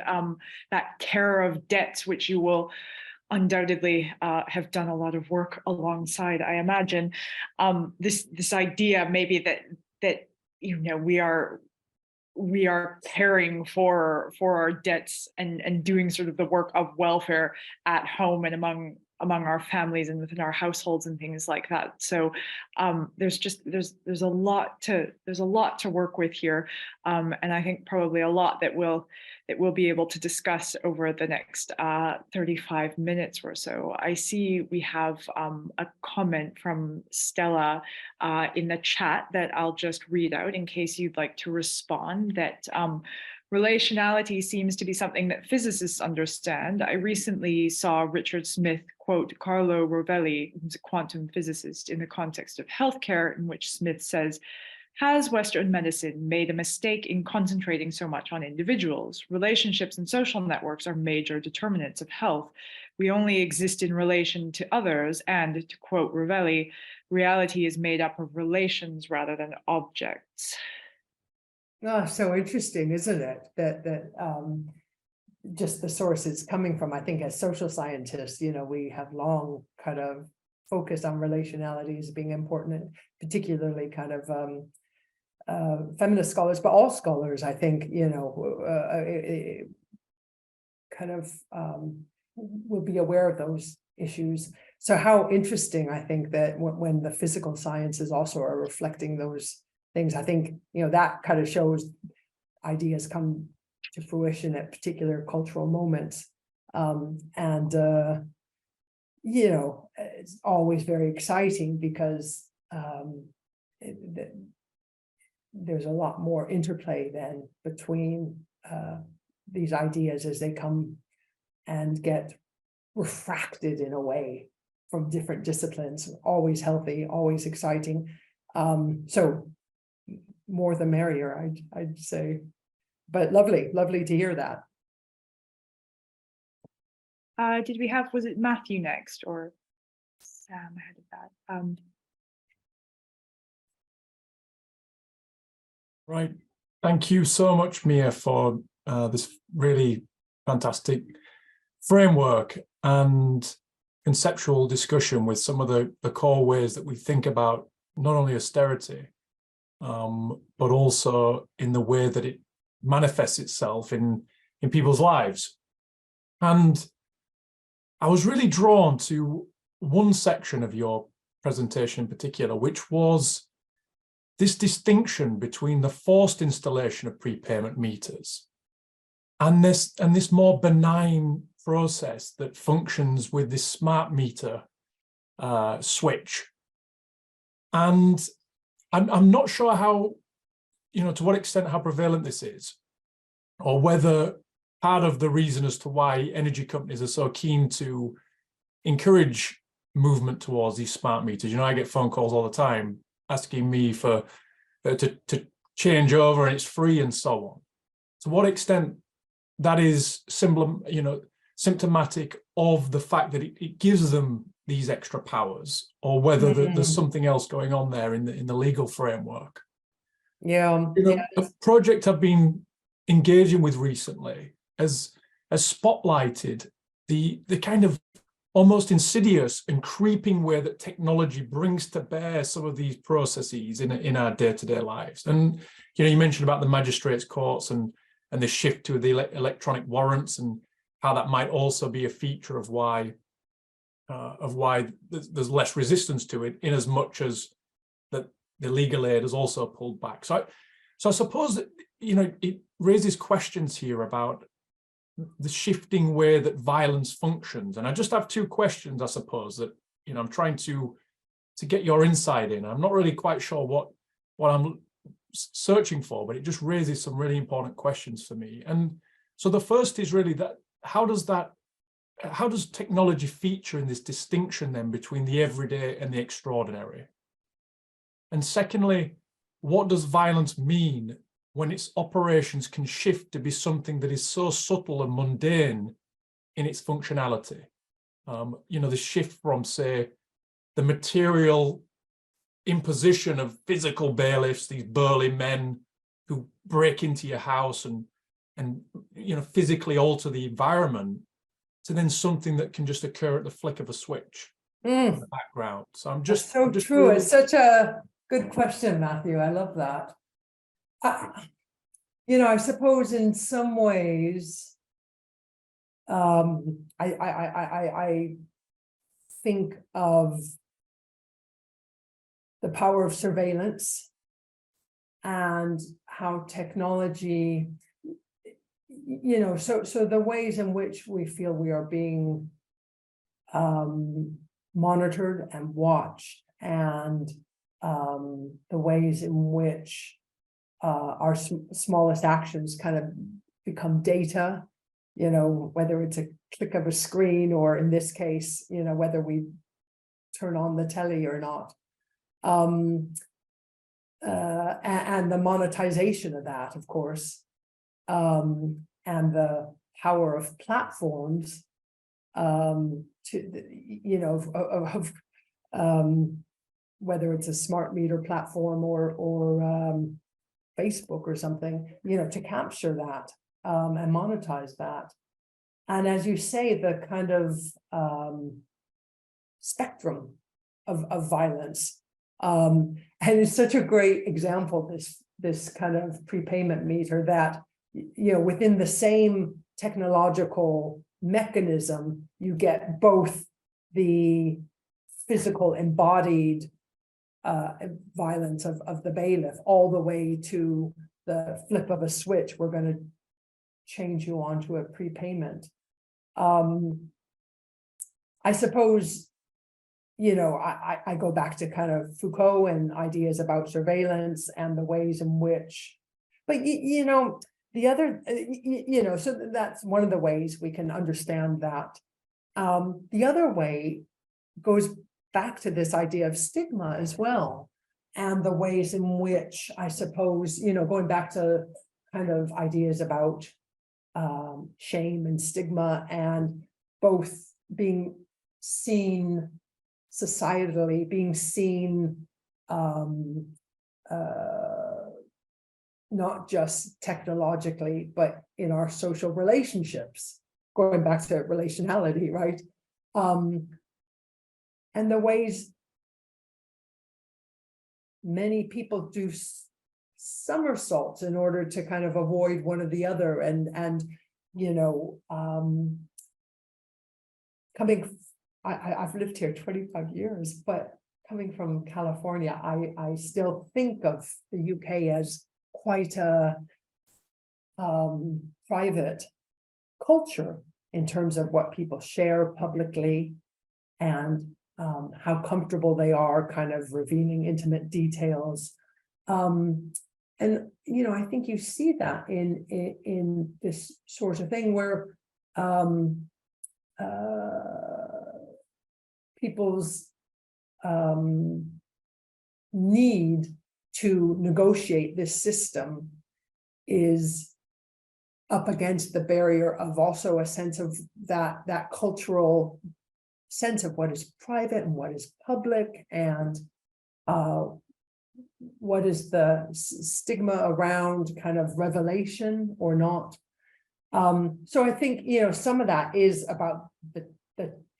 that care of debts, which you will undoubtedly have done a lot of work alongside, I imagine. This idea maybe that we are caring for our debts and doing sort of the work of welfare at home and among our families and within our households and things like that. So there's a lot to work with here, and I think probably a lot that we'll be able to discuss over the next 35 minutes or so. I see we have a comment from Stella in the chat that I'll just read out in case you'd like to respond, that relationality seems to be something that physicists understand. I recently saw Richard Smith quote Carlo Rovelli, who's a quantum physicist, in the context of healthcare, in which Smith says, "Has Western medicine made a mistake in concentrating so much on individuals? Relationships and social networks are major determinants of health. We only exist in relation to others, and, to quote Rovelli, reality is made up of relations rather than objects." Oh, so interesting, isn't it? That just the sources coming from, I think, as social scientists, we have long kind of focused on relationalities being important, and particularly kind of feminist scholars, but all scholars, I think, kind of will be aware of those issues. So how interesting, I think, that when the physical sciences also are reflecting those things, I think, that kind of shows ideas come to fruition at particular cultural moments. It's always very exciting because there's a lot more interplay then between these ideas as they come and get refracted in a way from different disciplines. Always healthy, always exciting. So more the merrier, I'd say. But lovely to hear that. Did we have, was it Matthew next or Sam ahead of that? Right. Thank you so much, Mia, for this really fantastic framework and conceptual discussion with some of the core ways that we think about not only austerity, but also in the way that it manifests itself in people's lives. And I was really drawn to one section of your presentation in particular, which was this distinction between the forced installation of prepayment meters and this more benign process that functions with this smart meter switch. And I'm not sure how, to what extent how prevalent this is, or whether part of the reason as to why energy companies are so keen to encourage movement towards these smart meters. I get phone calls all the time asking me for to change over, and it's free and so on. To what extent that is symptomatic of the fact that it gives them these extra powers, or whether there's something else going on there in the legal framework. Yeah. A project I've been engaging with recently has spotlighted the kind of almost insidious and creeping way that technology brings to bear some of these processes in our day-to-day lives. And you mentioned about the magistrates' courts and the shift to the electronic warrants, and how that might also be a feature of why there's less resistance to it, in as much as that the legal aid has also pulled back. So I suppose that it raises questions here about the shifting way that violence functions. And I just have two questions, I suppose, that I'm trying to get your insight in. I'm not really quite sure what I'm searching for, but it just raises some really important questions for me. And so the first is really that how does technology feature in this distinction then between the everyday and the extraordinary? And secondly, what does violence mean when its operations can shift to be something that is so subtle and mundane in its functionality? The shift from, say, the material imposition of physical bailiffs, these burly men who break into your house and physically alter the environment, to then something that can just occur at the flick of a switch in the background. So I'm just true. Really... It's such a good question, Matthew. I love that. I suppose in some ways, I think of the power of surveillance and how technology, so the ways in which we feel we are being monitored and watched, and the ways in which our smallest actions kind of become data, whether it's a click of a screen, or in this case, whether we turn on the telly or not. And the monetization of that, of course, and the power of platforms whether it's a smart meter platform or Facebook or something, to capture that and monetize that. And as you say, the kind of spectrum of violence. And it's such a great example, this this kind of prepayment meter that, within the same technological mechanism, you get both the physical embodied violence of the bailiff, all the way to the flip of a switch. We're going to change you onto a prepayment. I suppose, I go back to kind of Foucault and ideas about surveillance and the ways in which, but the other, so that's one of the ways we can understand that. The other way goes back to this idea of stigma as well, and the ways in which, I suppose, going back to kind of ideas about shame and stigma, and both being seen societally, being seen not just technologically, but in our social relationships, going back to relationality, right? And the ways many people do somersaults in order to kind of avoid one or the other, and I've lived here 25 years, but coming from California, I still think of the UK as quite a private culture in terms of what people share publicly, and how comfortable they are kind of revealing intimate details. And I think you see that in this sort of thing where people's need to negotiate this system is up against the barrier of also a sense of that cultural sense of what is private and what is public, and what is the stigma around kind of revelation or not. So I think, some of that is about the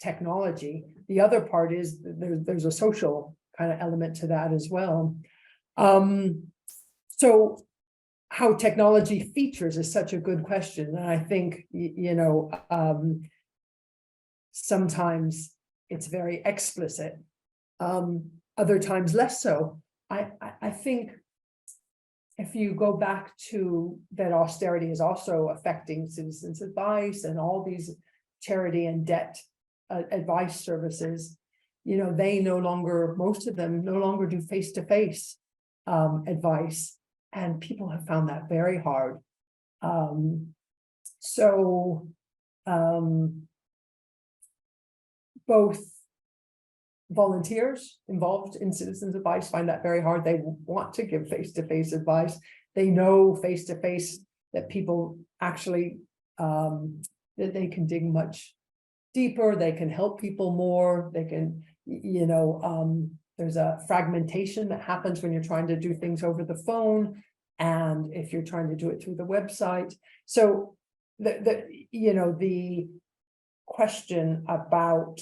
technology. The other part is there's a social kind of element to that as well. So how technology features is such a good question. And I think, sometimes it's very explicit, other times less so. I think if you go back to that, austerity is also affecting citizens' advice and all these charity and debt advice services. They most of them no longer do face-to-face advice, and people have found that very hard. Both volunteers involved in citizens' advice find that very hard. They want to give face-to-face advice. They know face-to-face that people actually, that they can dig much deeper, they can help people more, they can, there's a fragmentation that happens when you're trying to do things over the phone, and if you're trying to do it through the website. So the question about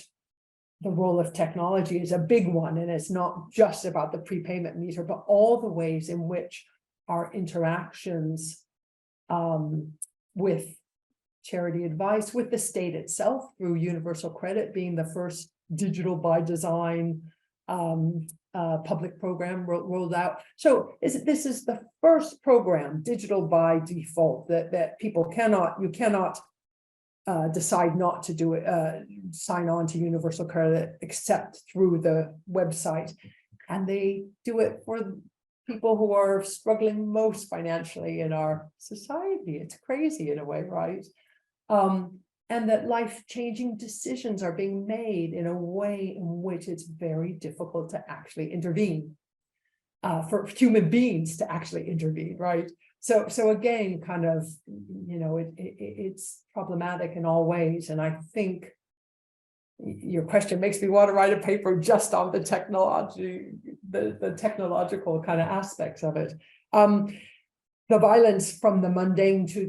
the role of technology is a big one, and it's not just about the prepayment meter, but all the ways in which our interactions with charity advice, with the state itself, through universal credit being the first digital by design public program rolled out. So this is the first program, digital by default, that people you cannot decide not to do it, sign on to universal credit except through the website. And they do it for people who are struggling most financially in our society. It's crazy in a way, right? And that life-changing decisions are being made in a way in which it's very difficult to actually intervene, for human beings to actually intervene, right? So again, kind of, it's problematic in all ways. And I think your question makes me want to write a paper just on the technology, the technological kind of aspects of it. The violence from the mundane to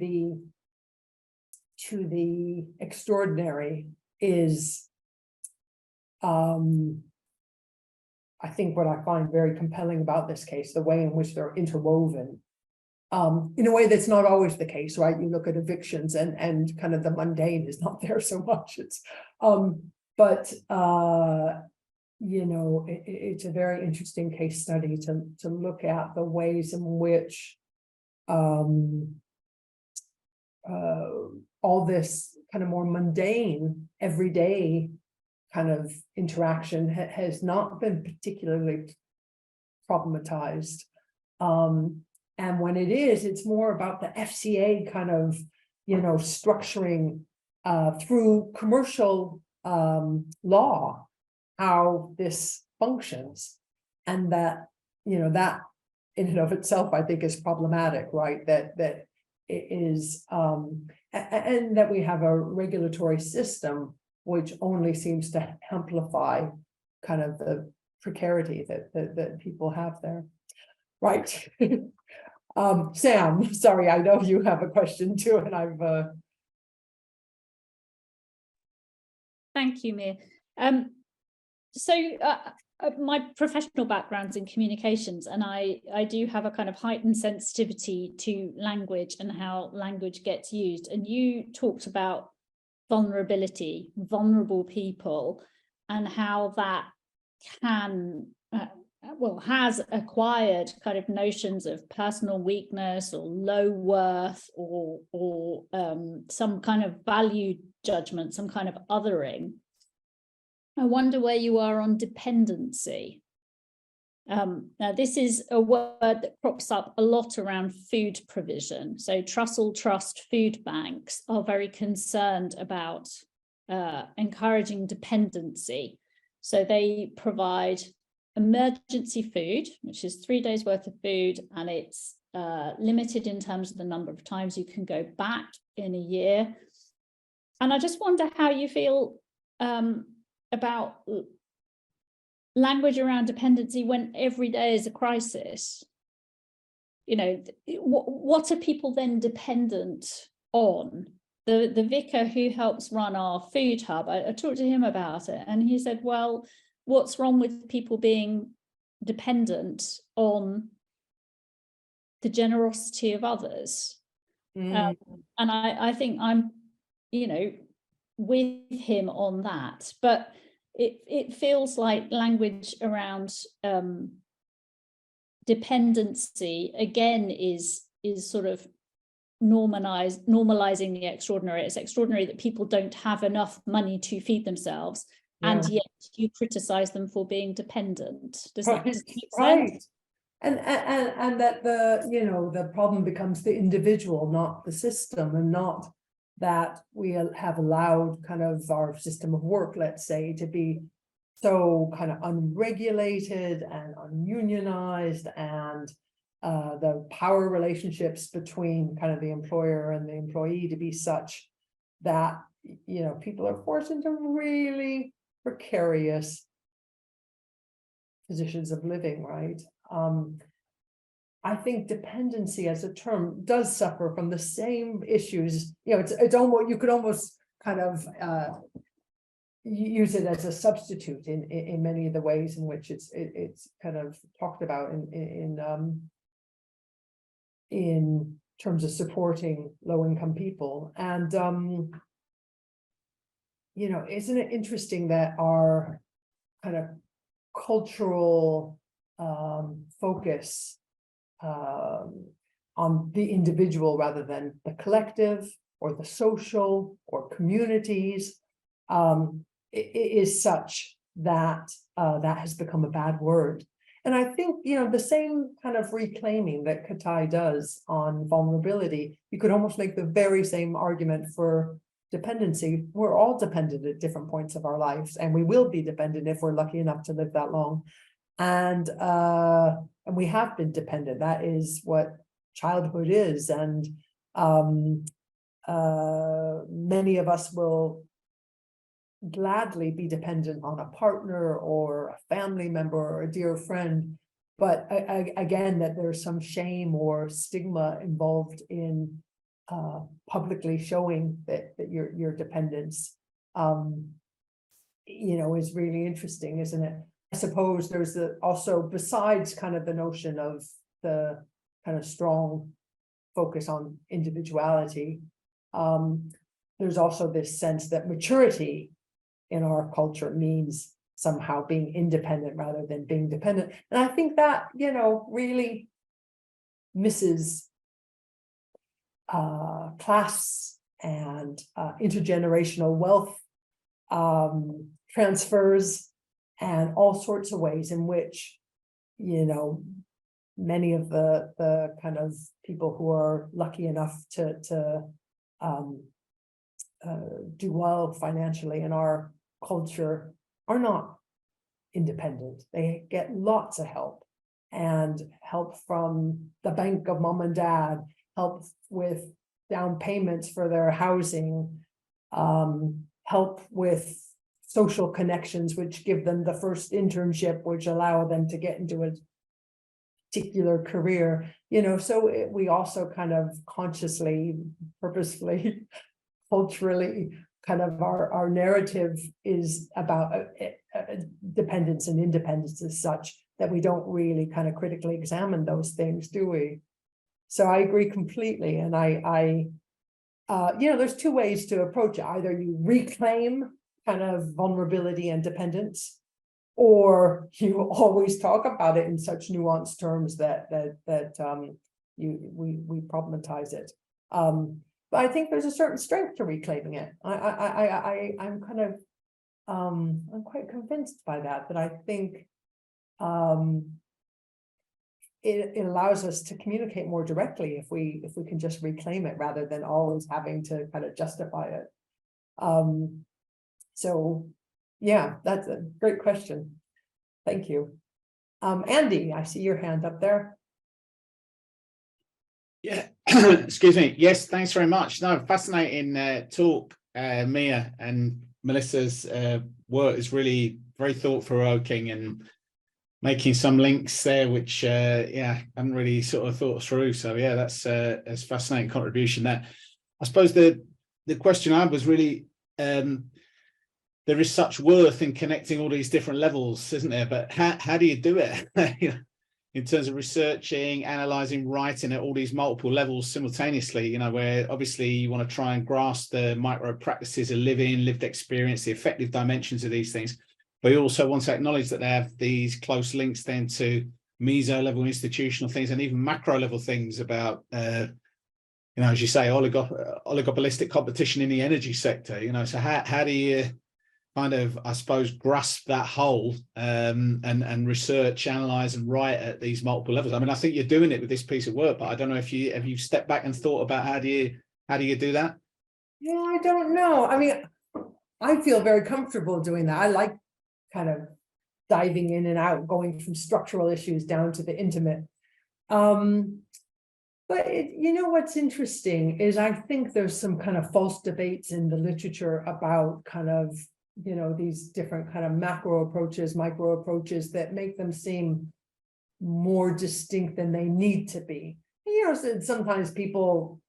the extraordinary is, I think what I find very compelling about this case, the way in which they're interwoven, in a way that's not always the case, right? You look at evictions and kind of the mundane is not there so much. It's, you know, it's a very interesting case study to look at the ways in which all this kind of more mundane, everyday kind of interaction has not been particularly problematized. And when it is, it's more about the FCA kind of, you know, structuring through commercial law, how this functions. And that, you know, that in and of itself, I think is problematic, right? That it is, and that we have a regulatory system which only seems to amplify kind of the precarity that people have there. Right. Sam, sorry, I know you have a question too, and I've Thank you, Mia. My professional background's in communications, and I do have a kind of heightened sensitivity to language and how language gets used. And you talked about vulnerability, vulnerable people, and how that can, has acquired kind of notions of personal weakness or low worth or some kind of value judgment, some kind of othering. I wonder where you are on dependency. Now, this is a word that crops up a lot around food provision. So Trussell Trust food banks are very concerned about encouraging dependency. So they provide emergency food, which is 3 days worth of food, and it's limited in terms of the number of times you can go back in a year. And I just wonder how you feel about language around dependency when every day is a crisis. You know, what are people then dependent on? The vicar who helps run our food hub, I talked to him about it, and he said, well, what's wrong with people being dependent on the generosity of others? And I think I'm, you know, with him on that, but it feels like language around dependency again is sort of normalizing the extraordinary. It's extraordinary that people don't have enough money to feed themselves, and yet you criticize them for being dependent. Does that make sense? Right. And that the problem becomes the individual, not the system, and not that we have allowed kind of our system of work, let's say, to be so kind of unregulated and ununionized, and the power relationships between kind of the employer and the employee to be such that, you know, people are forced into really precarious positions of living, right? I think dependency as a term does suffer from the same issues. You know, it's almost, you could almost kind of use it as a substitute in many of the ways in which it's kind of talked about in terms of supporting low-income people. And you know, isn't it interesting that our kind of cultural focus on the individual rather than the collective or the social or communities is such that that has become a bad word. And I think, you know, the same kind of reclaiming that Katai does on vulnerability, you could almost make the very same argument for dependency. We're all dependent at different points of our lives, and we will be dependent if we're lucky enough to live that long. And we have been dependent. That is what childhood is. And many of us will gladly be dependent on a partner or a family member or a dear friend. But again, that there's some shame or stigma involved in publicly showing that your dependence, you know, is really interesting, isn't it? suppose there's also, besides kind of the notion of the kind of strong focus on individuality, there's also this sense that maturity in our culture means somehow being independent rather than being dependent. And I think that, you know, really misses class and intergenerational wealth transfers, and all sorts of ways in which, you know, many of the kind of people who are lucky enough to do well financially in our culture are not independent. They get lots of help, and help from the bank of mom and dad, help with down payments for their housing, help with social connections, which give them the first internship, which allow them to get into a particular career, you know. So we also kind of consciously, purposefully, culturally, kind of our narrative is about dependence and independence as such, that we don't really kind of critically examine those things, do we? So I agree completely. And I you know, there's two ways to approach it. Either you reclaim kind of vulnerability and dependence, or you always talk about it in such nuanced terms that we problematize it. But I think there's a certain strength to reclaiming it. I'm kind of I'm quite convinced by that. But I think it allows us to communicate more directly if we can just reclaim it rather than always having to kind of justify it. So yeah, that's a great question. Thank you. Andy, I see your hand up there. Yeah, excuse me. Yes, thanks very much. No, fascinating talk, Mia, and Melissa's work is really very thought-provoking and making some links there, which yeah, I haven't really sort of thought through. So yeah, that's a fascinating contribution there. I suppose the question I had was really, there is such worth in connecting all these different levels, isn't there? But how do you do it? You know, in terms of researching, analyzing, writing at all these multiple levels simultaneously, you know, where obviously you want to try and grasp the micro practices of living, lived experience, the effective dimensions of these things. But you also want to acknowledge that they have these close links then to meso level institutional things, and even macro level things about, you know, as you say, oligopolistic competition in the energy sector, you know. So how do you kind of, I suppose, grasp that whole and research, analyze, and write at these multiple levels? I mean, I think you're doing it with this piece of work, but I don't know if you stepped back and thought about how do you do that? Yeah, I don't know. I mean, I feel very comfortable doing that. I like kind of diving in and out, going from structural issues down to the intimate. But you know, what's interesting is I think there's some kind of false debates in the literature about kind of, you know, these different kind of macro approaches, micro approaches that make them seem more distinct than they need to be. You know, sometimes people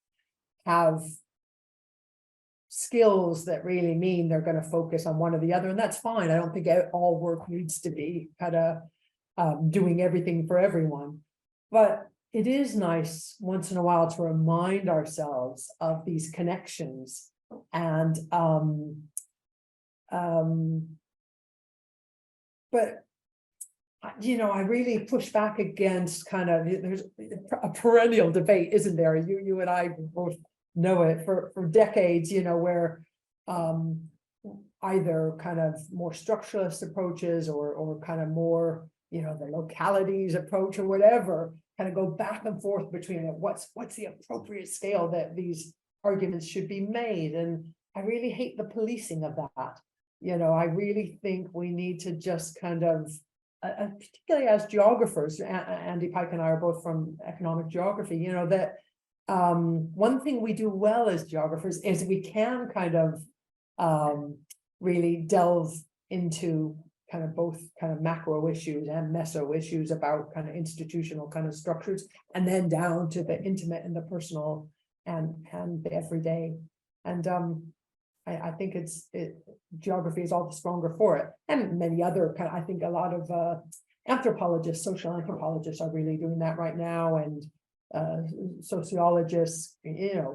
have skills that really mean they're going to focus on one or the other, and that's fine. I don't think all work needs to be kind of doing everything for everyone. But it is nice once in a while to remind ourselves of these connections. And but you know, I really push back against kind of, there's a perennial debate, isn't there? You and I both know it for decades, you know, where either kind of more structuralist approaches or kind of more, you know, the localities approach or whatever, kind of go back and forth between it. What's the appropriate scale that these arguments should be made? And I really hate the policing of that. You know, I really think we need to just kind of, particularly as geographers, Andy Pike and I are both from economic geography, you know, that one thing we do well as geographers is we can kind of really delve into kind of both kind of macro issues and meso issues about kind of institutional kind of structures, and then down to the intimate and the personal and the everyday. And I think geography is all the stronger for it, and many other I think a lot of anthropologists, social anthropologists are really doing that right now, and sociologists,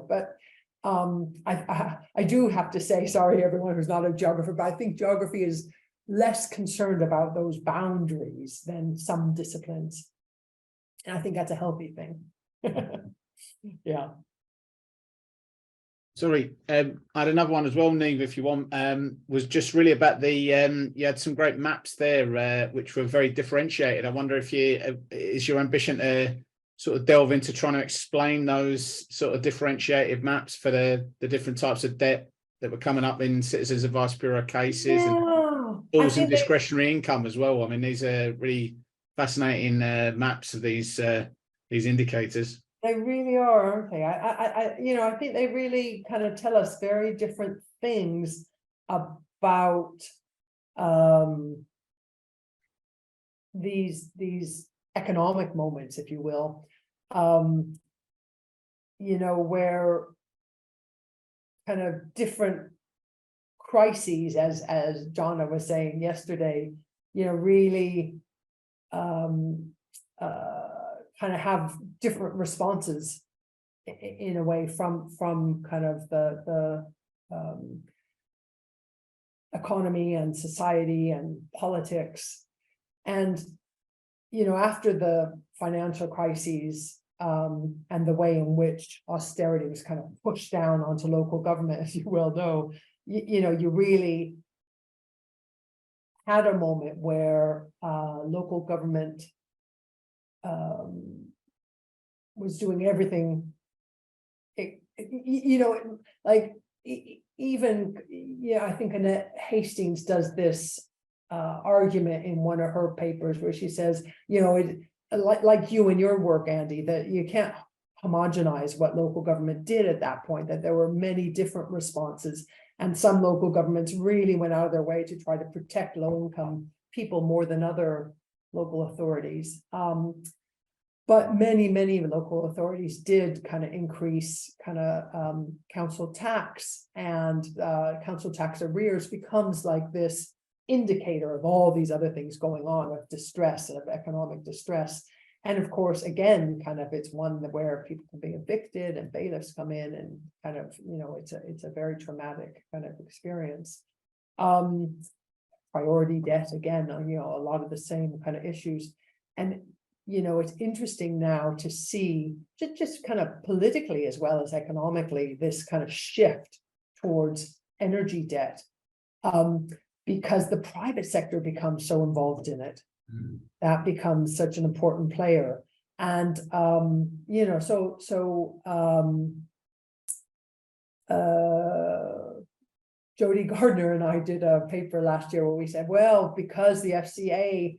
but I do have to say, sorry, everyone who's not a geographer, but I think geography is less concerned about those boundaries than some disciplines. And I think that's a healthy thing. Yeah. Sorry, I had another one as well, Neve, if you want, was just really about the, you had some great maps there, which were very differentiated. I wonder if is your ambition to sort of delve into trying to explain those sort of differentiated maps for the different types of debt that were coming up in Citizens Advice Bureau cases, and also discretionary income as well. I mean, these are really fascinating maps of these indicators. They really are, aren't they? I think they really kind of tell us very different things about these economic moments, if you will, where kind of different crises, as Jonna was saying yesterday, really kind of have different responses in a way from kind of the economy and society and politics. And after the financial crises and the way in which austerity was kind of pushed down onto local government, as you well know, you really had a moment where local government was doing everything, even, I think Annette Hastings does this argument in one of her papers where she says, like you in your work, Andy, that you can't homogenize what local government did at that point, that there were many different responses, and some local governments really went out of their way to try to protect low-income people more than other local authorities. But many local authorities did kind of increase council tax, and council tax arrears becomes like this indicator of all these other things going on, of distress, of economic distress. And of course, again, kind of it's one where people can be evicted and bailiffs come in, and kind of, it's a very traumatic kind of experience. Priority debt, again, a lot of the same kind of issues. And it's interesting now to see, just kind of politically as well as economically, this kind of shift towards energy debt, because the private sector becomes so involved in it. That becomes such an important player. And, Jody Gardner and I did a paper last year where we said, well, because the FCA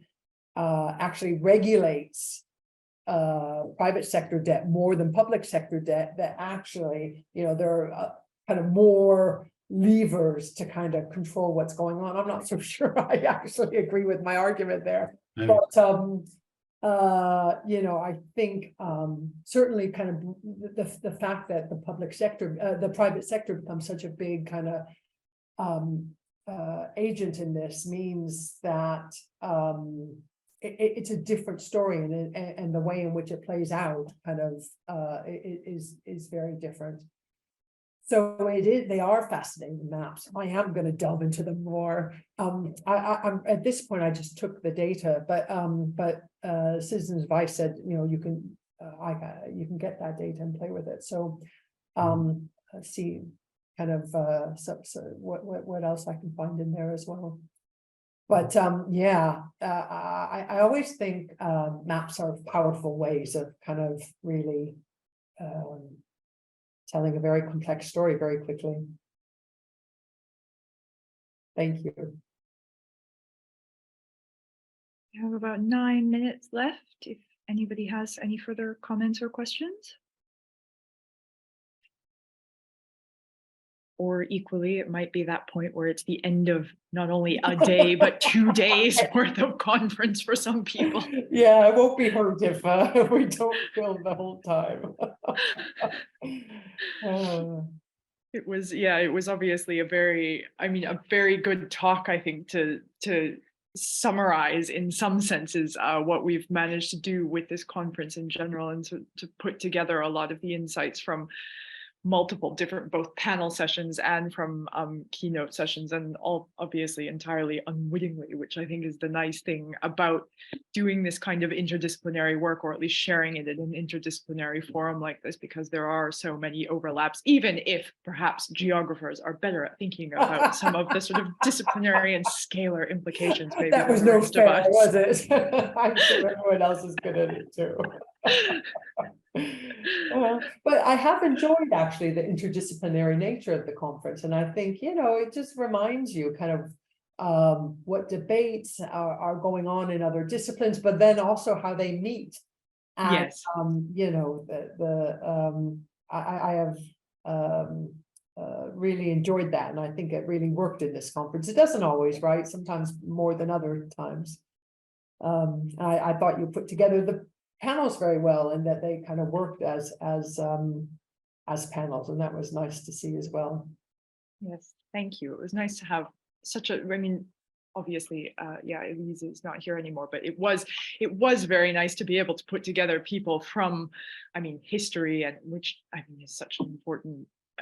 actually regulates private sector debt more than public sector debt, that actually, there are kind of more levers to kind of control what's going on. I'm not so sure I actually agree with my argument there, but I think certainly kind of the fact that the public sector, the private sector becomes such a big kind of agent in this means that it's a different story, and the way in which it plays out kind of is very different. So they are fascinating maps. I am going to delve into them more. I'm at this point, I just took the data, but Citizens Advice said, you can get that data and play with it. So let's see kind of what else I can find in there as well. But I always think maps are powerful ways of kind of really telling a very complex story very quickly. Thank you. We have about 9 minutes left if anybody has any further comments or questions. Or equally, it might be that point where it's the end of not only a day, but 2 days worth of conference for some people. Yeah, I won't be hurt if we don't film the whole time. It was, yeah, it was obviously a very, I mean, a very good talk, I think, to summarize in some senses what we've managed to do with this conference in general, and to put together a lot of the insights from multiple different both panel sessions and from keynote sessions, and all obviously entirely unwittingly, which I think is the nice thing about doing this kind of interdisciplinary work, or at least sharing it in an interdisciplinary forum like this, because there are so many overlaps, even if perhaps geographers are better at thinking about some of the sort of disciplinary and scalar implications. Maybe That was than no most of fair, us. was it? I'm sure everyone else is good at it too. But I have enjoyed actually the interdisciplinary nature of the conference, and I think, you know, it just reminds you kind of what debates are going on in other disciplines, but then also how they meet. And, Yes. you know, I have really enjoyed that, and I think it really worked in this conference. It doesn't always, right? Sometimes more than other times. I thought you put together the panels very well, and that they kind of worked as panels, and that was nice to see as well. Yes, thank you. It was nice to have such a, I mean, obviously, yeah, Elise is not here anymore, but it was very nice to be able to put together people from, I mean, history, and which I mean is such an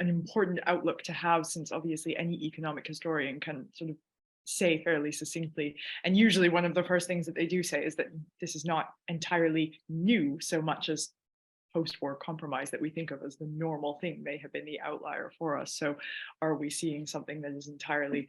important outlook to have, since obviously any economic historian can sort of say fairly succinctly, and usually one of the first things that they do say is that this is not entirely new so much as post-war compromise that we think of as the normal thing may have been the outlier for us. So are we seeing something that is entirely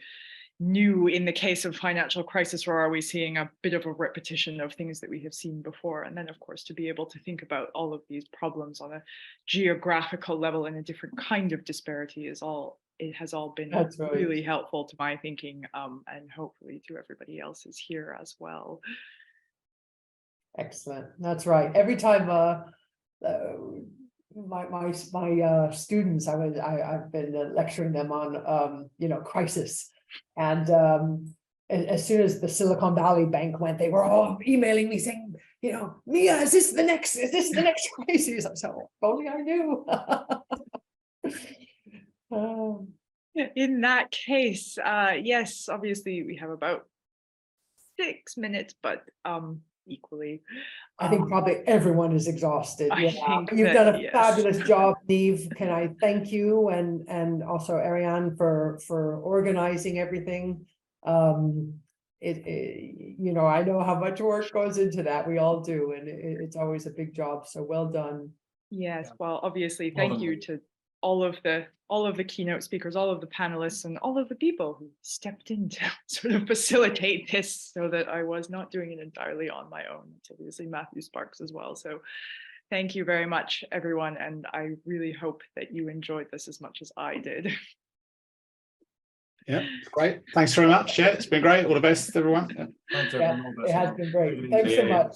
new in the case of financial crisis, or are we seeing a bit of a repetition of things that we have seen before? And then of course, to be able to think about all of these problems on a geographical level and a different kind of disparity is all, it has all been really helpful to my thinking, and hopefully to everybody else's here as well. Excellent. That's right. Every time my students, I've been lecturing them on you know, crisis, and as soon as the Silicon Valley Bank went, they were all emailing me saying, you know, Mia, is this the next crisis? I said, oh, if only I knew. In that case, yes, obviously we have about 6 minutes, but equally, I think probably everyone is exhausted. I think you've done a yes. fabulous job, Neve. Can I thank you, and also Ariane for organizing everything. You know, I know how much work goes into that. We all do, and it's always a big job. So well done. Yes, well, obviously, thank you to all of the keynote speakers, all of the panelists, and all of the people who stepped in to sort of facilitate this, so that I was not doing it entirely on my own. It's obviously Matthew Sparks as well. So thank you very much, everyone. And I really hope that you enjoyed this as much as I did. Yeah, great. Thanks very much. Yeah, it's been great. All the best, everyone. Thanks, Yeah, everyone. it has been great. Thanks so much.